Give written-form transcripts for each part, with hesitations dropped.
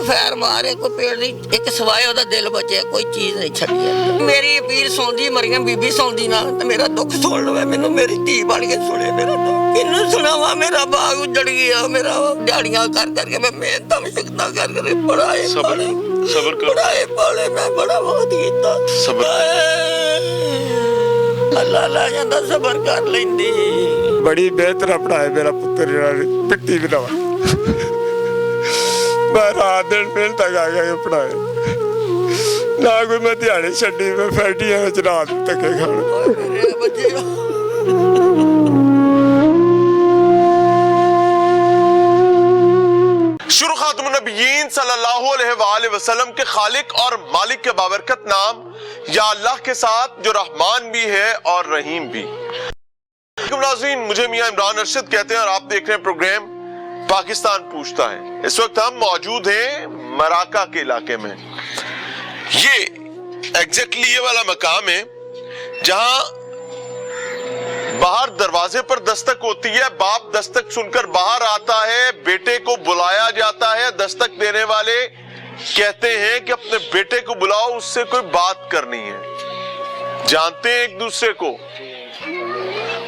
Fire ਮਾਰੇ ਕੋਈ ਪੇੜ ਦੀ ਇੱਕ ਸਵਾਏ ਉਹਦਾ ਦਿਲ ਬਚਿਆ ਕੋਈ ਚੀਜ਼ ਨਹੀਂ ਛੱਡੀ ਮੇਰੀ ਪੀਰ ਸੌਂਦੀ ਮਰੀਆਂ ਬੀਬੀ ਸੌਂਦੀ ਨਾ ਤੇ ਮੇਰਾ ਦੁੱਖ ਸੁਣ ਲਵੇ ਮੈਨੂੰ ਮੇਰੀ ਧੀ ਬਣ ਕੇ ਸੁਣੇ ਮੇਰਾ ਦੁੱਖ ਕਿਹਨੂੰ ਸੁਣਾਵਾ ਮੇਰਾ ਬਾਗ ਉਜੜ ਗਿਆ ਮੇਰਾ ਦਿਹਾੜੀਆਂ ਕਰ ਕਰਕੇ ਮੈਂ ਮਿਹਨਤਾਂ ਮੁਸ਼ਕਲਾਂ ਕਰ ਕਰਕੇ ਪੜਾਏ ਸਬਰ ਕਰ ਪੜਾਏ ਪਾਲੇ ਮੈਂ ਬੜਾ ਬਹੁਤ ਕੀਤਾ ਅੱਲਾ ਲਾ ਜਾਂਦਾ ਸਬਰ ਕਰ ਲੈਂਦੀ ਬੜੀ ਬਿਹਤਰ ਪੜਾਏ ਮੇਰਾ ਪੁੱਤਰ ਜਿਹੜਾ ਪਿੱਟੀ ਬਣਾਵਾ ਮੈਂ ਰਾਤ ਦਿਨ ਮਿਹਨਤ ਕਰ ਪੜਾਏ ਨਾ ਕੋਈ ਮੈਂ ਦਿਹਾੜੀ ਛੱਡੀ ਮੈਂ ਫੈਕਟਰੀਆਂ ਵਿੱਚ ਰਾਤ ਧੱਕੇ ਖਾਣ ਮੇਰੇ ਬੱਚੇ शुरू खातमुन नबीयीन सल्लल्लाहु अलैहि वसल्लम के खालिक और मालिक के बाबरकत नाम या अल्लाह के साथ जो रहमान भी है और रहीम भी। नाज़रीन, मुझे मियां इमरान अरशद कहते हैं और आप देख रहे हैं प्रोग्राम पाकिस्तान पूछता है। इस वक्त हम मौजूद हैं मराका के इलाके में। ये एग्जैक्टली ये वाला मकाम है जहां बाहर दरवाजे पर दस्तक होती है, बाप दस्तक सुनकर बाहर आता है, बेटे को बुलाया जाता है। दस्तक देने वाले कहते हैं कि अपने बेटे को बुलाओ, उससे कोई बात करनी है। जानते हैं एक दूसरे को,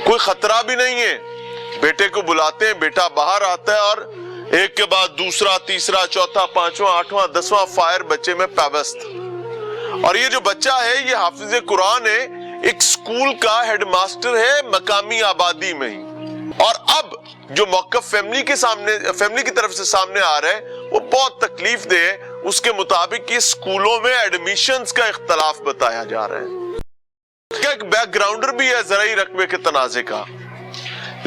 कोई खतरा भी नहीं है। बेटे को बुलाते हैं, बेटा बाहर आता है और एक के बाद दूसरा, तीसरा, चौथा, पांचवा, आठवां, 10वां फायर बच्चे में पाबंद। और ये जो बच्चा है ये हाफिज कुरान है, एक स्कूल का हेडमास्टर है मकामी आबादी में ही। और अब जो मौक़िफ़ फैमिली की तरफ से सामने आ रहा है वो बहुत तकलीफ दे है। उसके मुताबिक ये स्कूलों में एडमिशंस का इख्तलाफ बताया जा रहा है। क्या एक बैकग्राउंडर भी है ज़राई रकबे के तनाज़े का,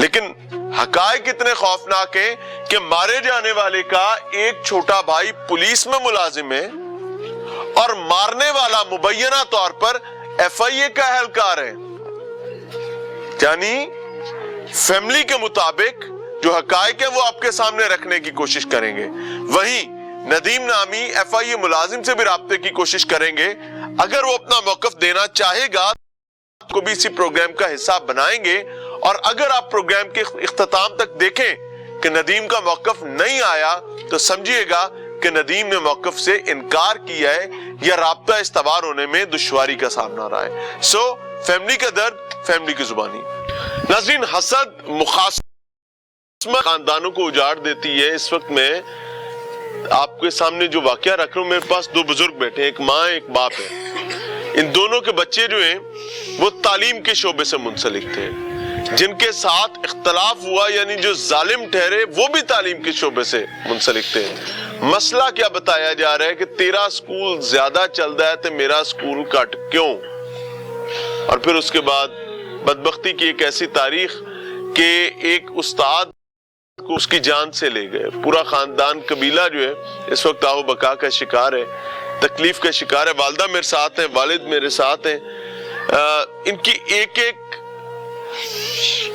लेकिन हक़ाइक़ इतने खौफनाक हैं कि मारे जाने वाले का एक छोटा भाई पुलिस में मुलाजिम है और मारने वाला मुबैना तौर पर FIA का एहलकार है। यानी फैमिली के मुताबिक जो हक़ाइक़ है वो आपके सामने रखने की कोशिश करेंगे। वहीं नदीम नामी FIA मुलाजिम से भी राब्ते की कोशिश करेंगे। अगर वो अपना मौक़िफ़ देना चाहेगा को भी इसी प्रोग्राम का हिस्सा बनाएंगे। और अगर आप प्रोग्राम के इख्तिताम तक देखें कि नदीम का मौक़िफ़ नहीं आया तो समझिएगा कि नदीम ने मौक़िफ़ से इनकार किया है या राब्ता इस्तवार होने में दुश्वारी का सामना रहा है। सो फैमिली का दर्द फैमिली की जुबानी। नाज़रीन, हसद मुखासमा खानदानों को उजाड़ देती है। इस वक्त मैं आपके सामने जो वाक़या रख रहा हूँ, मेरे पास दो बुजुर्ग बैठे हैं, एक माँ एक बाप है। इन दोनों के बच्चे जो हैं वो तालीम के शोबे से मुंसलिक थे। जिनके साथ इख्तलाफ हुआ यानी जो जालिम ठहरे वो भी तालीम के शोबे से मुंसलिक थे। मसला क्या बताया जा रहा है कि तेरा स्कूल ज्यादा चल रहा है तो मेरा स्कूल कट क्यों। और फिर उसके बाद बदबख्ती की एक ऐसी तारीख कि एक उस्ताद को उसकी जान से ले गए। पूरा खानदान कबीला जो है इस वक्त आहो बका का शिकार है, तकलीफ का शिकार है। वालिदा मेरे साथ है, वालिद मेरे साथ हैं। इनकी एक एक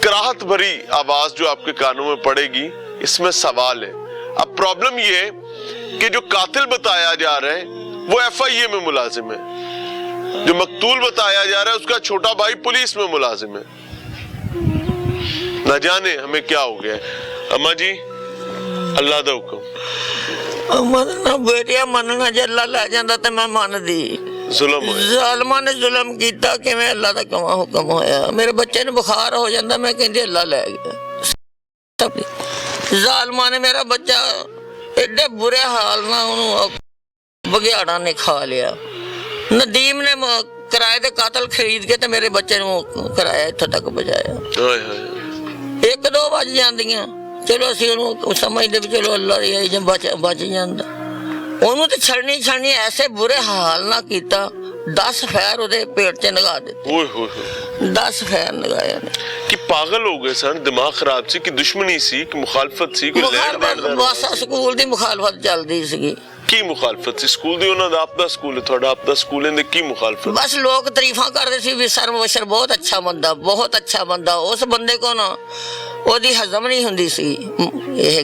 कराहत भरी आवाज जो आपके कानों में पड़ेगी, इसमें सवाल है। अब प्रॉब्लम ये है कि जो कातिल बताया जा रहा है वो FIA में मुलाजिम है, जो मकतूल बताया जा रहा है उसका छोटा भाई पुलिस में मुलाजिम है। न जाने हमें क्या हो गया है। अम्मा जी, अल्लाह दा हुक्म मनना बेटिया मनना जल्ला लै जांदा ते मैं मनदी जुल्म होया, ज़ालिमां ने जुल्म कीता कि मैं अल्लाह दा कमा हुक्म होया। मेरे बच्चे ने बुखार हो जांदा मैं कहंदी अल्लाह लै गया। ज़ालिमां ने मेरा बच्चा एडे बुरे हाल ना उन्होंने बघियाड़ा ने खा लिया। नदीम ने किराए दे कातल खरीद के ते मेरे बच्चे नूं कराया इत्थों तक पहुंचाया। 1-2 बज जांदियां, चलो असीं उहनूं समझदे भी चलो अल्लाह दी बच जांदा। ਉਹਨੂੰ ਤੇ ਛੜਨੀ ਐਸੇ ਬੁਰੇ ਹਾਲ ਨਾ ਕੀਤਾ 10 ਫੈਰ ਉਹਦੇ ਪੇਟ 'ਚ ਲਗਾ ਦਿੱਤੇ। ਓਏ ਹੋਏ 10 ਫੈਰ ਲਗਾਇਆ ਨੇ कि पागल हो गए सर, दिमाग खराब सी कि दुश्मनी सी कि मुखालफत सी कोई लैंड बैठदा बस स्कूल ਦੀ ਮੁਖਾਲਫਤ ਚੱਲਦੀ ਸੀਗੀ। ਕੀ ਮੁਖਾਲਫਤ ਸੀ? ਸਕੂਲ ਦੀ ਉਹਨਾਂ ਦਾ ਆਪਣਾ ਸਕੂਲ ਹੈ, ਤੁਹਾਡਾ ਆਪਣਾ ਸਕੂਲ ਹੈ, ਇਹਦੇ ਕੀ ਮੁਖਾਲਫਤ? ਬਸ ਲੋਕ ਤਾਰੀਫਾਂ ਕਰਦੇ ਸੀ ਵੀ ਸਰਵਸ਼ਰ ਬਹੁਤ ਅੱਛਾ ਬੰਦਾ ਉਸ ਬੰਦੇ ਕੋ ਨਾ ਉਹਦੀ ਹਜ਼ਮ ਨਹੀਂ ਹੁੰਦੀ ਸੀ ਇਹ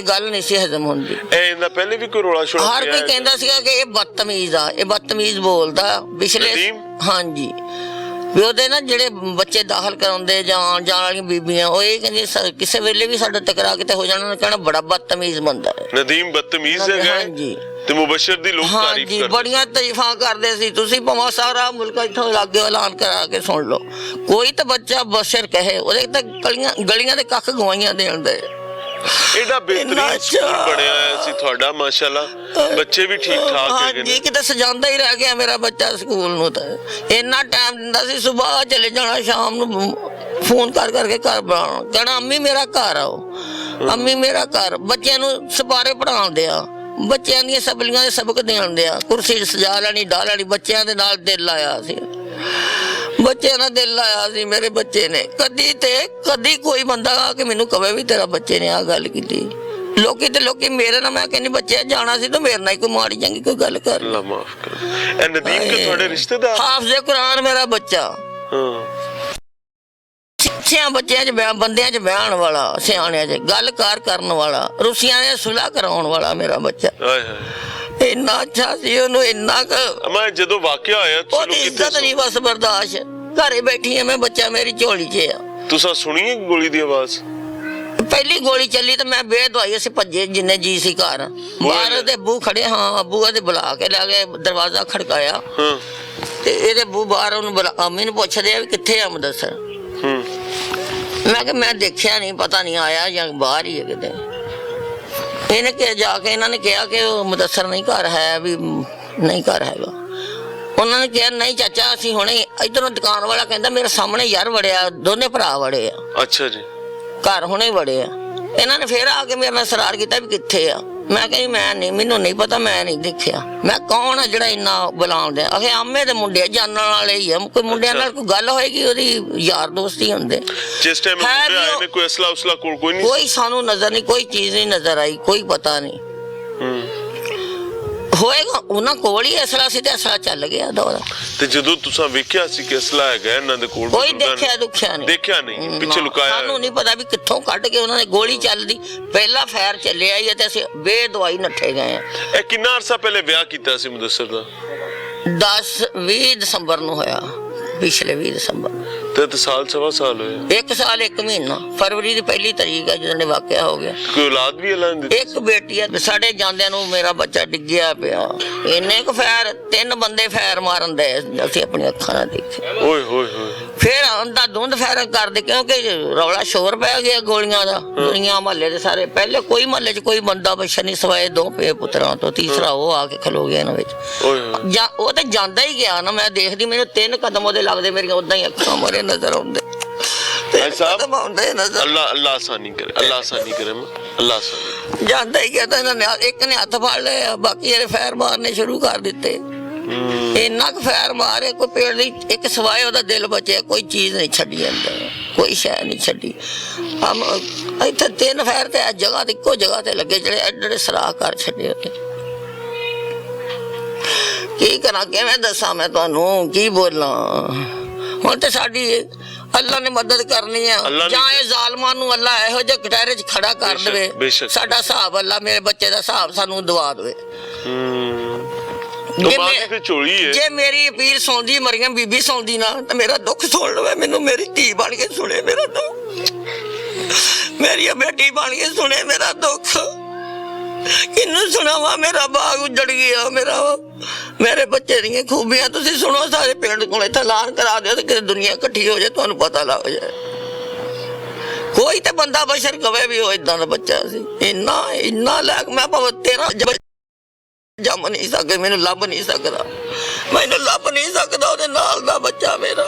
ਗੱਲ ਨਹੀਂ ਸੀ ਹਜ਼ਮ ਹੁੰਦੀ। ਇਹਦਾ ਪਹਿਲੇ ਵੀ ਕੋਈ ਰੋਲਾ ਛੋੜਾ ਹਰ ਕੋਈ ਕਹਿੰਦਾ ਸੀਗਾ ਕਿ ਇਹ ਬਦਤਮੀਜ਼ ਆ, ਇਹ ਬਦਤਮੀਜ਼ ਬੋਲਦਾ। ਪਿਛਲੇ ਹਾਂਜੀ ਵੀ ਉਹਦੇ ਨਾ ਜਿਹੜੇ ਬੱਚੇ ਦਾਖਲ ਕਰਾਉਂਦੇ ਜਾਂ ਜਾਣ ਵਾਲੀਆਂ ਬੀਬੀਆਂ ਉਹ ਇਹ ਕਹਿੰਦੇ ਕਿਸੇ ਵੇਲੇ ਵੀ ਸਾਡਾ ਟਕਰਾ ਕਿਤੇ ਹੋ ਜਾਣਾ, ਉਹਨੇ ਕਹਿਣਾ ਬੜਾ ਬਦਤਮੀਜ਼ ਬੰਦਾ ਹੈ। ਨਦੀਮ ਬਦਤਮੀਜ਼ ਹੈਗਾ। ਹਾਂਜੀ ਤੇ ਮੁਬਸ਼ਰ ਦੀ ਲੋਕ ਤਾਰੀਫ ਹਾਂਜੀ, ਕਰਦੇ, ਬੜੀਆਂ ਤਾਰੀਫਾਂ ਕਰਦੇ ਸੀ। ਤੁਸੀਂ ਭਾਵੇਂ ਸਾਰਾ ਮੁਲਕ ਇੱਥੋਂ ਲਾਗੇ ਐਲਾਨ ਕਰਾ ਕੇ ਸੁਣ ਲਓ, ਕੋਈ ਤਾਂ ਬੱਚਾ ਬਸ਼ਰ ਕਹੇ ਉਹਦੇ ਤਾਂ ਗਲੀਆਂ ਦੇ ਕੱਖ ਗਵਾਈਆਂ ਦੇਣ ਦੇ। ਐਡਾ ਬਿਹਤਰੀਨ ਸਕੂਲ ਬਣਿਆ ਹੋਇਆ ਸੀ ਤੁਹਾਡਾ, ਮਾਸ਼ਾਅੱਲਾ, ਬੱਚੇ ਵੀ ਠੀਕ ਠਾਕ ਹੈਗੇ ਨੇ। ਜੀ ਕਿਤੇ ਸਜਾਉਂਦਾ ਹੀ ਰਹਿ ਗਿਆ ਮੇਰਾ ਬੱਚਾ ਸਕੂਲ ਨੂੰ। ਤਾਂ ਇੰਨਾ ਟਾਈਮ ਦਿੰਦਾ ਸੀ, ਸਵੇਰ ਚਲੇ ਜਾਣਾ, ਸ਼ਾਮ ਨੂੰ ਫੋਨ ਕਰ ਕਰਕੇ ਘਰ ਬੁਲਾਉਣਾ, ਕਹਿਣਾ ਅੰਮੀ ਮੇਰਾ ਘਰ ਆਓ, ਅੰਮੀ ਮੇਰਾ ਘਰ। ਬੱਚਿਆਂ ਨੂੰ ਸਪਾਰੇ ਪੜ੍ਹਾਉਂਦੇ ਆ, ਬੱਚਿਆਂ ਦੀਆਂ ਸਬਲੀਆਂ ਦੇ ਸਬਕ ਦੇਣ ਦਿਆ, ਕੁਰਸੀ ਸਜਾ ਲੈਣੀ, ਢਾਹ ਲੈਣੀ। ਬੱਚਿਆਂ ਦੇ ਨਾਲ ਦਿਲ ਲਾਇਆ ਸੀ, ਬੱਚਿਆਂ ਨਾਲ ਦਿਲ ਲਾਇਆ ਸੀ ਮੇਰੇ ਬੱਚੇ ਨੇ। ਕਦੀ ਕੋਈ ਬੰਦਾ ਆ ਕੇ ਮੈਨੂੰ ਕਵੇ ਵੀ ਤੇਰਾ ਬੱਚੇ ਨੇ ਆ ਗੱਲ ਕੀਤੀ। ਲੋਕੀ ਮੇਰੇ ਨਾਲ, ਮੈਂ ਕਹਿੰਦੀ ਬੱਚੇ ਜਾਣਾ ਸੀ ਤਾਂ ਮੇਰੇ ਨਾਲ ਹੀ ਕੋਈ ਮਾੜੀ ਚੰਗੀ ਕੋਈ ਗੱਲ ਕਰ। ਅੱਲਾ ਮਾਫ ਕਰ। ਇਹ ਨਦੀਮ ਕੇ ਤੁਹਾਡੇ ਰਿਸ਼ਤੇਦਾਰ? ਹਾਫਿਜ਼ੇ ਕੁਰਾਨ ਮੇਰਾ ਬੱਚਾ, ਸਿੱਖਿਆ ਬੱਚਿਆਂ 'ਚ ਬੰਦਿਆਂ 'ਚ ਬਹਿਣ ਵਾਲਾ, ਸਿਆਣਿਆਂ 'ਚ ਗੱਲ ਕਰਨ ਵਾਲਾ, ਰੁੱਸੀਆਂ ਨੇ ਸੁਲ੍ਹਾ ਕਰਾਉਣ ਵਾਲਾ ਮੇਰਾ ਬੱਚਾ। ਹਾਏ ਹਾਏ, ਇੰਨਾ ਅੱਛਾ ਸੀ ਉਹਨੂੰ, ਇੰਨਾ ਕੁ। ਮੈਂ ਜਦੋਂ ਵਾਕਿਆ ਹੋਇਆ ਉਹਦੀ ਇੱਜ਼ਤ ਨਹੀਂ ਬਸ ਬਰਦਾਸ਼ਤ। ਘਰੇ ਬੈਠੀ ਆ ਮੈਂ, ਬੱਚਾ ਮੇਰੀ ਝੋਲੀ 'ਚ ਆ। ਤੁਸੀਂ ਸੁਣੀ ਗੋਲੀ ਦੀ ਆਵਾਜ਼? ਪਹਿਲੀ ਗੋਲੀ ਚੱਲੀ ਤਾਂ ਮੈਂ ਬੇਦਵਾਈ ਅਸੀਂ ਭੱਜੇ ਜਿੰਨੇ ਜੀ ਸੀ ਘਰ। ਬਾਹਰ ਦੇ ਅੱਬੂ ਖੜੇ, ਹਾਂ ਅੱਬੂ ਇਹਦੇ ਬੁਲਾ ਕੇ ਲੈ ਗਏ, ਦਰਵਾਜ਼ਾ ਖੜਕਾਇਆ ਤੇ ਇਹਦੇ ਅੱਬੂ ਬਾਹਰ ਉਹਨੂੰ ਅੰਮੀ ਨੂੰ ਪੁੱਛਦੇ ਆ ਵੀ ਕਿੱਥੇ ਆ ਮੁਦੱਸਰ। ਮੈਂ ਕਿਹਾ ਮੈਂ ਦੇਖਿਆ ਨਹੀਂ, ਪਤਾ ਨਹੀਂ ਆਇਆ ਜਾਂ ਬਾਹਰ ਹੀ ਹੈ ਕਿਤੇ। ਇਹਨੇ ਕਿ ਜਾ ਕੇ ਇਹਨਾਂ ਨੇ ਕਿਹਾ ਕਿ ਉਹ ਮੁਦੱਸਰ ਨਹੀਂ ਘਰ ਹੈ, ਵੀ ਨਹੀਂ ਘਰ ਹੈਗਾ। ਉਹਨਾਂ ਨੇ ਕਿਹਾ ਨਹੀਂ ਚਾਚਾ ਅਸੀਂ ਹੁਣੇ ਇੱਧਰੋਂ, ਦੁਕਾਨ ਵਾਲਾ ਕਹਿੰਦਾ ਮੇਰੇ ਸਾਹਮਣੇ ਯਾਰ ਵੜਿਆ, ਦੋਨੇ ਭਰਾ ਵੜੇ ਆ। ਅੱਛਾ ਜੀ, ਘਰ ਹੁਣੇ ਵੜੇ ਆ। ਇਹਨਾਂ ਨੇ ਫੇਰ ਆ ਕੇ ਮੇਰੇ ਨਾਲ ਸਰਾਰ ਕੀਤਾ ਵੀ ਕਿੱਥੇ ਆ। ਮੈਂ ਕਹਿੰਦੀ ਮੈਂ ਨਹੀਂ, ਮੈਨੂੰ ਨਹੀਂ ਪਤਾ, ਮੈਂ ਨਹੀਂ ਦੇਖਿਆ। ਮੈਂ ਕੌਣ ਆ ਜਿਹੜਾ ਇੰਨਾ ਬੁਲਾਉਂਦੇ ਆ? ਅਖੇ ਆਮੇ ਦੇ ਮੁੰਡੇ ਜਾਣਨ ਵਾਲੇ ਹੀ ਆ, ਕੋਈ ਮੁੰਡਿਆਂ ਨਾਲ ਕੋਈ ਗੱਲ ਹੋਏਗੀ, ਉਹਦੀ ਯਾਰ ਦੋਸਤੀ ਹੁੰਦੇ। ਜਿਸ ਟਾਈਮ ਮੁੰਡੇ ਆਏ ਨੇ ਕੋਈ ਅਸਲਾ ਉਸਲਾ ਕੋਈ ਨਹੀਂ? ਕੋਈ ਸਾਨੂੰ ਨਜ਼ਰ ਨਹੀਂ, ਕੋਈ ਚੀਜ਼ ਨਹੀਂ ਨਜ਼ਰ ਆਈ, ਕੋਈ ਪਤਾ ਨਹੀਂ ਹੋਏਗਾ। ਉਹਨਾਂ ਕੋਲ ਹੀ ਅਸਲਾ ਸੀ ਤੇ ਅਸਲਾ ਚੱਲ ਗਿਆ ਦੌੜਾ। ਤੇ ਜਦੋਂ ਤੁਸੀਂ ਵੇਖਿਆ ਸੀ ਕਿ ਅਸਲਾ ਹੈਗਾ ਇਹਨਾਂ ਦੇ ਕੋਲ, ਕੋਈ ਦੇਖਿਆ ਨਹੀਂ, ਪਿੱਛੇ ਲੁਕਾਇਆ? ਸਾਨੂੰ ਨਹੀਂ ਪਤਾ ਵੀ ਕਿੱਥੋਂ ਕੱਢ ਕੇ ਉਹਨਾਂ ਨੇ ਗੋਲੀ ਚੱਲਦੀ, ਪਹਿਲਾ ਫਾਇਰ ਚੱਲਿਆ ਹੀ ਤੇ ਅਸੀਂ ਬੇਦਵਾਈ ਨੱਠੇ ਗਏ ਆ। ਇਹ ਕਿੰਨਾ ਅਰਸਾ ਪਹਿਲੇ ਵਿਆਹ ਕੀਤਾ ਸੀ ਮੁਦੱਸਰ ਦਾ? 20 ਦਸੰਬਰ ਨੂੰ ਹੋਇਆ, ਪਿਛਲੇ 20 ਦਸੰਬਰ। ਤੇ ਸਾਲ ਸਵਾ ਸਾਲ ਹੋਇਆ। 1 ਸਾਲ 1 ਮਹੀਨਾ, ਫਰਵਰੀ ਦੀ 1 ਤਾਰੀਖ ਹੈ ਜਦੋਂ ਵਾਕਿਆ ਹੋ ਗਿਆ। ਕੋਈ ਔਲਾਦ ਵੀ ਅੱਲਾ ਨੇ ਦਿੱਤੀ? ਇੱਕ ਬੇਟੀ ਹੈ। ਸਾਡੇ ਜਾਂਦਿਆਂ ਨੂੰ ਮੇਰਾ ਬੱਚਾ ਡਿੱਗਿਆ ਪਿਆ। ਇੰਨੇ ਕੁ ਫੈਰ, 3 ਬੰਦੇ ਫੈਰ ਮਾਰਨ ਦੇ ਅਸੀਂ ਆਪਣੀ ਅੱਖਾਂ ਨਾਲ ਦੇਖੇ। ਓਏ ਹੋਏ ਹੋਏ। ਫਿਰ ਅੰਦਾ ਧੁੰਦ ਫੈਰ ਕਰਦੇ, ਕਿਉਂਕਿ ਰੌਲਾ ਸ਼ੋਰ ਪੈ ਗਿਆ ਗੋਲੀਆਂ ਦਾ ਦੁਨੀਆ ਮਹੱਲੇ ਦੇ ਸਾਰੇ। ਪਹਿਲੇ ਕੋਈ ਮਹੱਲੇ 'ਚ ਕੋਈ ਬੰਦਾ ਬੱਚਾ ਨਹੀਂ ਸਵਾਏ 2 ਪੁੱਤਰਾਂ ਤੋਂ, ਤੀਸਰਾ ਉਹ ਆ ਕੇ ਖਲੋ ਗਿਆ ਇਹਨਾਂ ਵਿੱਚ। ਜਾਂ ਉਹ ਤਾਂ ਜਾਂਦਾ ਹੀ ਗਿਆ ਨਾ, ਮੈਂ ਦੇਖਦੀ, ਮੈਨੂੰ 3 ਕਦਮ ਉਹਦੇ ਲੱਗਦੇ, ਮੇਰੀਆਂ ਉਦਾਂ ਹੀ ਅੱਖਾਂ ਮੋਰੇ ਨਜ਼ਰ ਆਉਂਦੇ। ਅੱਲਾ ਆਸਾਨੀ ਕਰੇ, ਅੱਲਾ ਆਸਾਨੀ ਕਰੇ, ਅੱਲਾ ਆਸਾਨੀ। ਜਾਂਦਾ ਹੀ ਗਿਆ ਤਾਂ ਇਹਨਾਂ ਨੇ ਇੱਕ ਨੇ ਹੱਥ ਫੜ ਲਿਆ, ਬਾਕੀ ਜਿਹੜੇ ਫੈਰ ਮਾਰਨੇ ਸ਼ੁਰੂ ਕਰ ਦਿੱਤੇ। ਇੰਨਾ ਕੁ ਫੈਰ ਮਾਰੇ, ਕੋਈ ਪੇੜ ਨਹੀਂ ਇੱਕ ਸਵਾਏ ਉਹਦਾ ਦਿਲ ਬਚਿਆ, ਕੋਈ ਚੀਜ਼ ਨਹੀਂ ਛੱਡੀ ਅੰਦਰ, ਕੋਈ ਸ਼ੈ ਨਹੀਂ ਛੱਡੀ। ਇੱਥੇ 3 ਫੈਰ ਤੇ ਜਗ੍ਹਾ ਤੇ ਇੱਕੋ ਜਗ੍ਹਾ ਤੇ ਲੱਗੇ, ਜਿਹੜੇ ਐਡੇ ਸਰਾਖ ਕਰ ਛੱਡੇ। ਕੀ ਕਰਾਂ, ਕਿਵੇਂ ਦੱਸਾਂ ਮੈਂ ਤੁਹਾਨੂੰ, ਕੀ ਬੋਲਾਂ। ਹੁਣ ਤੇ ਸਾਡੀ ਅੱਲਾ ਨੇ ਮਦਦ ਕਰਨੀ ਆ, ਜਾਂ ਇਹ ਜ਼ਾਲਮਾਂ ਨੂੰ ਅੱਲਾ ਇਹੋ ਜਿਹੇ ਕਟਾਰੇ 'ਚ ਖੜਾ ਕਰ ਦੇਵੇ। ਸਾਡਾ ਹਿਸਾਬ ਅੱਲਾ ਮੇਰੇ ਬੱਚੇ ਦਾ ਹਿਸਾਬ ਸਾਨੂੰ ਦਵਾ ਦੇਵੇ। ਜੇ ਮੇਰੀ ਅਪੀਲ ਸੁਣਦੀ, ਮਰੀਮ ਬੀਬੀ ਸੁਣਦੀ ਨਾ, ਤਾਂ ਮੇਰਾ ਦੁੱਖ ਸੁਣ ਲਵੇ, ਮੈਨੂੰ ਮੇਰੀ ਧੀ ਬਣ ਕੇ ਸੁਣੇ ਮੇਰਾ ਦੁੱਖ, ਮੇਰੀ ਬੇਟੀ ਬਣ ਕੇ ਸੁਣੇ ਮੇਰਾ ਦੁੱਖ। ਕਿਹਨੂੰ ਸੁਣਾਵਾਂ? ਮੇਰਾ ਬਾਗ ਉਜੜ ਗਿਆ, ਮੇਰੇ ਬੱਚੇ ਦੀਆਂ ਖੂਬੀਆਂ ਤੁਸੀਂ ਸੁਣੋ। ਸਾਰੇ ਪਿੰਡ ਕੋਲ ਇੱਥੇ ਐਲਾਨ ਕਰਾ ਦਿਓ ਤੇ ਕਿਤੇ ਦੁਨੀਆ ਇਕੱਠੀ ਹੋ ਜਾਏ, ਤੁਹਾਨੂੰ ਪਤਾ ਲੱਗ ਜਾਏ। ਕੋਈ ਤੇ ਬੰਦਾ ਬਸ਼ਰ ਕਵੇ ਵੀ ਉਹ ਏਦਾਂ ਦਾ ਬੱਚਾ ਸੀ। ਇੰਨਾ ਲੈਕ ਮੈਂ ਭਾਵੇਂ 13 ਜੰਮ ਨਹੀਂ ਸਕੇ, ਮੈਨੂੰ ਲੱਭ ਨਹੀਂ ਸਕਦਾ, ਮੈਨੂੰ ਲੱਭ ਨਹੀਂ ਸਕਦਾ ਉਹਦੇ ਨਾਲ ਦਾ ਬੱਚਾ ਮੇਰਾ।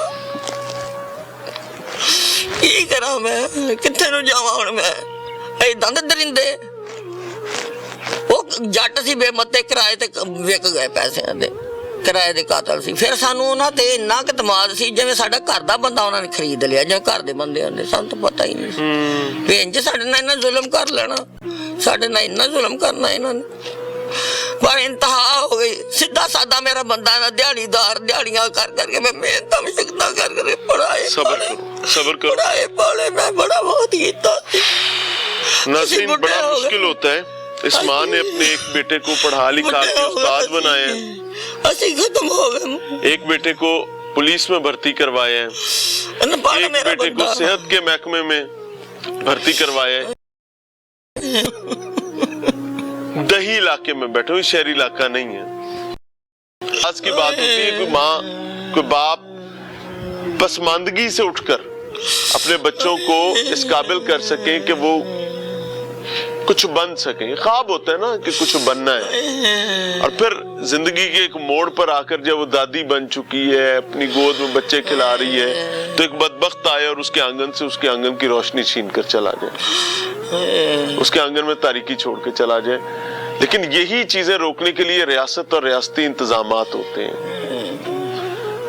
ਕੀ ਕਰਾਂ ਮੈਂ, ਕਿੱਥੇ ਨੂੰ ਜਾਵਾਂ ਹੁਣ ਮੈਂ? ਏਦਾਂ ਦੇ ਦਰਿੰਦੇ। ਉਹ ਜੱਟ ਸੀ ਬੇਮੱਤੇ, ਕਿਰਾਏ ਤੇ ਵਿਕ ਗਏ ਪੈਸਿਆਂ ਦੇ, ਕਿਰਾਏ ਦੇ ਕਾਤਲ ਸੀ। ਫਿਰ ਸਾਨੂੰ ਉਹਨਾਂ ਤੇ ਇੰਨਾ ਕੁ ਇਤਮਾਦ ਸੀ ਜਿਵੇਂ ਸਾਡਾ ਘਰ ਦਾ ਬੰਦਾ ਉਹਨਾਂ ਨੇ ਖਰੀਦ ਲਿਆ, ਜਿਵੇਂ ਘਰ ਦੇ ਬੰਦੇ ਹੁੰਦੇ। ਸਾਨੂੰ ਤਾਂ ਪਤਾ ਹੀ ਨਹੀਂ ਸੀ ਵੀ ਇੰਝ ਸਾਡੇ ਨਾਲ ਇੰਨਾ ਜ਼ੁਲਮ ਕਰ ਲੈਣਾ, ਸਾਡੇ ਨਾਲ ਇੰਨਾ ਜ਼ੁਲਮ ਕਰਨਾ ਇਹਨਾਂ ਨੇ। ਪਰ ਇੰਤਹਾ ਹੋ ਗਈ। ਸਿੱਧਾ ਸਾਦਾ ਮੇਰਾ ਬੰਦਾ ਨਾ, ਦਿਹਾੜੀਦਾਰ, ਦਿਹਾੜੀਆਂ ਕਰ ਕਰਕੇ ਮੈਂ ਮਿਹਨਤਾਂ ਮੁਸ਼ਕਲਾਂ ਕਰ ਕਰਕੇ ਪੜਾਏ, सब्र करो, पढ़ाए पढ़े मैं बड़ा बहुत कीता। नसीम, बड़ा मुश्किल होता है। इस माँ ने अपने एक बेटे को पढ़ा लिखा के उस्ताद बनाया, खत्म हो गए। एक बेटे को पुलिस में भर्ती करवाया है, अनपढ़ एक मेरा बेटे को बंदा। सेहत के महकमे में भर्ती करवाया है। दही इलाके में बैठे हुए, शहरी इलाका नहीं है। आज की बात होती है, कोई माँ कोई बाप पसमानदगी से उठकर अपने बच्चों को इस काबिल कर सके कि वो कुछ बन सके। ख्वाब होता है ना कि कुछ बनना है, और फिर जिंदगी के एक मोड़ पर आकर जब वो दादी बन चुकी है, अपनी गोद में बच्चे खिला रही है, तो एक बदबख्त आए और उसके आंगन से उसके आंगन की रोशनी छीन कर चला जाए, उसके आंगन में तारीकी छोड़ के चला जाए। लेकिन यही चीजें रोकने के लिए रियासत और रियासती इंतजामात होते हैं।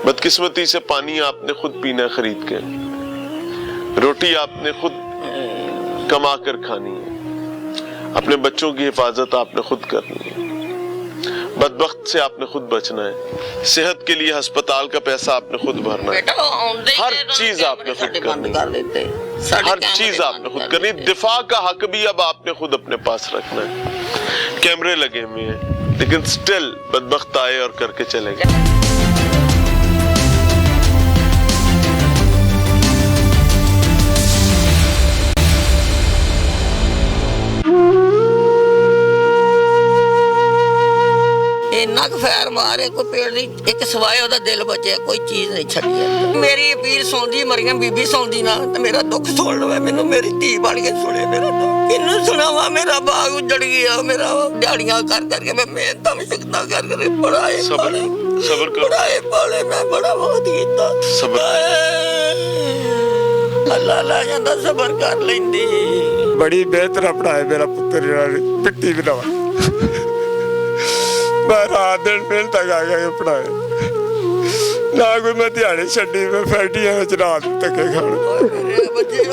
बदकिस्मती से पानी आपने खुद पीना है खरीद के, रोटी आपने खुद कमा कर खानी है, अपने बच्चों की हिफाजत आपने खुद करनी है, बदबख्त से आपने खुद बचना है, सेहत के लिए अस्पताल का पैसा आपने खुद भरना है, बेटा आਉਂਦੇ हर चीज आपने खुद करनी है, हर चीज आपने खुद करनी है। दिफा का हक भी अब आपने खुद अपने पास रखना है। कैमरे लगे हुए हैं, लेकिन स्टिल बदबख्त आए और करके चले गए। ਇੰਨਾ ਕੁ ਫੈਰ ਮਾਰੇ ਕੋਈ ਪੇੜ ਦੀ ਇੱਕ ਸਵਾਏ ਉਹਦਾ ਦਿਲ ਬਚਿਆ, ਕੋਈ ਚੀਜ਼ ਨਹੀਂ ਛੱਡੀ। ਮੇਰੀ ਅਪੀਲ ਸੁਣਦੀ ਮਰੀਆਂ ਬੀਬੀ ਸੁਣਦੀ ਨਾ ਤੇ ਮੇਰਾ ਦੁੱਖ ਸੁਣ ਲਵੇ, ਮੈਨੂੰ ਮੇਰੀ ਧੀ ਬਣ ਕੇ ਸੁਣੇ ਮੇਰਾ ਦੁੱਖ। ਕਿਹਨੂੰ ਸੁਣਾਵਾ? ਮੇਰਾ ਬਾਗ ਉਜੜ ਗਿਆ, ਮੇਰਾ ਦਿਹਾੜੀਆਂ ਕਰ ਕਰਕੇ ਮੈਂ ਮਿਹਨਤਾਂ ਮੁਸ਼ਕਲਾਂ ਕਰ ਕਰਕੇ ਪੜਾਏ सबर करो, ਪੜਾਏ ਪਾਲੇ, ਮੈਂ ਬੜਾ ਬਹੁਤ ਕੀਤਾ। ਸਬਰ। ਅੱਲਾ ਲਾ ਜਾਂਦਾ, ਸਬਰ ਕਰ ਲੈਂਦੀ। ਬੜੀ ਬਿਹਤਰ ਪੜਾਇਆ ਮੇਰਾ ਪੁੱਤਰ, ਜਿਹੜਾ ਪਿੱਟੀ ਬਣਾਵਾ। ਮੈਂ ਰਾਤ ਦਿਨ ਮਿਹਨਤ ਕਰ ਕੇ ਪੜਾਇਆ, ਨਾ ਕੋਈ ਮੈਂ ਦਿਹਾੜੀ ਛੱਡੀ। ਮੈਂ ਫੈਕਟਰੀਆਂ ਵਿੱਚ ਰਾਤ ਧੱਕੇ ਖਾਣ। ਮੇਰੇ ਬੱਚੇ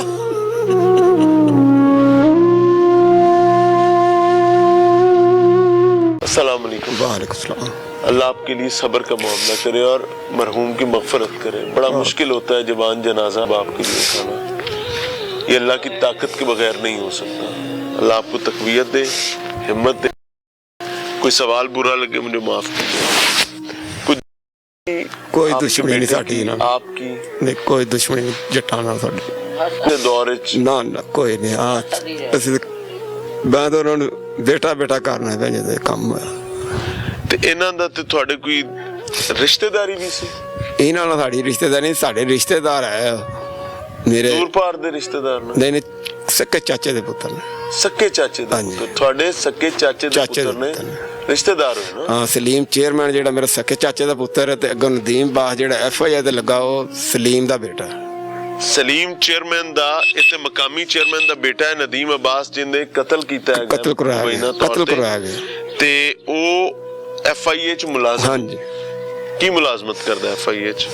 अस्सलाम वालेकुम। वालेकुम सलाम। अल्लाह आपके लिए सब्र का मामला करे और मरहूम की मगफरत करे। बड़ा मुश्किल होता है जवान जनाजा बाप के लिए उठाना, ये अल्लाह की ताकत के बगैर नहीं हो सकता। अल्लाह आपको तकवीयत दे, हिम्मत दे। कोई सवाल बुरा लगे मुझे माफ कीजिए। कोई दुश्मनी नहीं साडी ना, आपकी नहीं कोई दुश्मनी नहीं जट्टां नाल साडी। अपने दौर च ना ना कोई नहीं। ਅਸੀਂ ਮੈਂ ਤਾਂ ਉਹਨਾਂ ਨੂੰ ਬੇਟਾ ਬੇਟਾ ਕਰਨਾ ਪਿਆ ਜਦੋਂ ਇਹ ਕੰਮ ਹੋਇਆ। ਤੇ ਇਹਨਾਂ ਦਾ ਤੇ ਤੁਹਾਡੇ ਕੋਈ ਰਿਸ਼ਤੇਦਾਰੀ ਵੀ ਸੀ? ਇਹਨਾਂ ਨਾਲ ਸਾਡੀ ਰਿਸ਼ਤੇਦਾਰੀ ਨਹੀਂ, ਸਾਡੇ ਰਿਸ਼ਤੇਦਾਰ ਹੈ ਮੇਰੇ। ਦੂਰ ਪਾਰ ਦੇ ਰਿਸ਼ਤੇਦਾਰ ਨੇ? ਨਹੀਂ ਨਹੀਂ, ਸਕੇ ਚਾਚੇ ਦੇ ਪੁੱਤਰ ਨੇ। ਸਕੇ ਚਾਚੇ ਦੇ ਹਾਂਜੀ। ਪੁੱਤਰ? ਤੁਹਾਡੇ ਸਕੇ ਚਾਚੇ ਦੇ ਪੁੱਤਰ ਨੇ? ਰਿਸ਼ਤੇਦਾਰ ਹੋਏ ਨਾ? ਹਾਂ, ਸਲੀਮ ਚੇਅਰਮੈਨ ਜਿਹੜਾ ਮੇਰਾ ਸਕੇ ਚਾਚੇ ਦਾ ਪੁੱਤਰ ਹੈ, ਤੇ ਅੱਗੋਂ ਨਦੀਮ ਬਾਸ ਜਿਹੜਾ FIA ਤੇ ਲੱਗਾ, ਉਹ ਸਲੀਮ ਦਾ ਬੇਟਾ। ਸਲੀਮ ਚੇਅਰਮੈਨ ਦਾ ਇੱਥੇ ਮਕਾਮੀ ਚੇਅਰਮੈਨ ਦਾ ਬੇਟਾ ਹੈ ਨਦੀਮ ਅਬਾਸ, ਜਿਹਨੇ ਕਤਲ ਕੀਤਾ ਹੈ, ਕਤਲ ਕਰਵਾਇਆ ਗਿਆ। ਤੇ ਉਹ FIA ਚ ਮੁਲਾਜ਼ਮ। ਹਾਂਜੀ। ਕੀ ਮੁਲਾਜ਼ਮਤ ਕਰਦਾ FIA ਚ?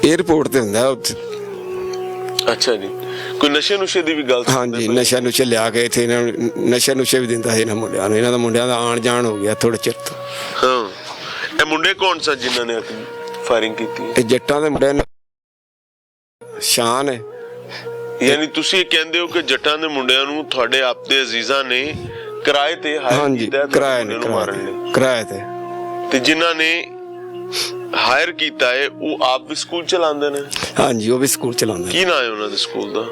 에어ਪੋਰਟ ਤੇ ਹੁੰਦਾ ਉੱਥੇ। ਅੱਛਾ ਜੀ। ਕੋਈ ਨਸ਼ੇ ਨੁਸ਼ੇ ਦੀ ਵੀ ਗੱਲ? ਹਾਂਜੀ, ਨਸ਼ਾ ਨੁਸ਼ੇ ਲਿਆ ਕੇ ਇੱਥੇ ਇਹਨਾਂ ਨੂੰ ਨਸ਼ਾ ਨੁਸ਼ੇ ਵੀ ਦਿੰਦਾ ਸੀ ਇਹਨਾਂ ਮੁੰਡਿਆਂ ਨੂੰ। ਇਹਨਾਂ ਦਾ ਮੁੰਡਿਆਂ ਦਾ ਆਣ ਜਾਣ ਹੋ ਗਿਆ ਥੋੜੇ ਚਿਰ ਤੋਂ। ਹਾਂ, ਇਹ ਮੁੰਡੇ ਕੌਣ ਸਨ ਜਿਨ੍ਹਾਂ ਨੇ ਫਾਇਰਿੰਗ ਕੀਤੀ? ਇਹ ਜੱਟਾਂ ਦੇ ਮੁੰਡਿਆਂ ਸ਼ਾਨ ਹੈ। ਯਾਨੀ ਤੁਸੀਂ ਇਹ ਕਹਿੰਦੇ ਹੋ ਕਿ ਜੱਟਾਂ ਦੇ ਮੁੰਡਿਆਂ ਨੂੰ ਤੁਹਾਡੇ ਆਪਦੇ ਅਜ਼ੀਜ਼ਾਂ ਨੇ ਕਿਰਾਏ ਤੇ ਹਾਇਰ ਕੀਤਾ ਹੈ ਕਿਰਾਏ ਤੇ, ਤੇ ਜਿਨ੍ਹਾਂ ਨੇ ਹਾਇਰ ਕੀਤਾ ਹੈ ਉਹ ਆਪ ਵੀ ਸਕੂਲ ਚਲਾਉਂਦੇ ਨੇ? ਹਾਂਜੀ, ਉਹ ਵੀ ਸਕੂਲ ਚਲਾਉਂਦੇ। ਕੀ ਨਾਂ ਹੈ ਉਹਨਾਂ ਦੇ ਸਕੂਲ ਦਾ?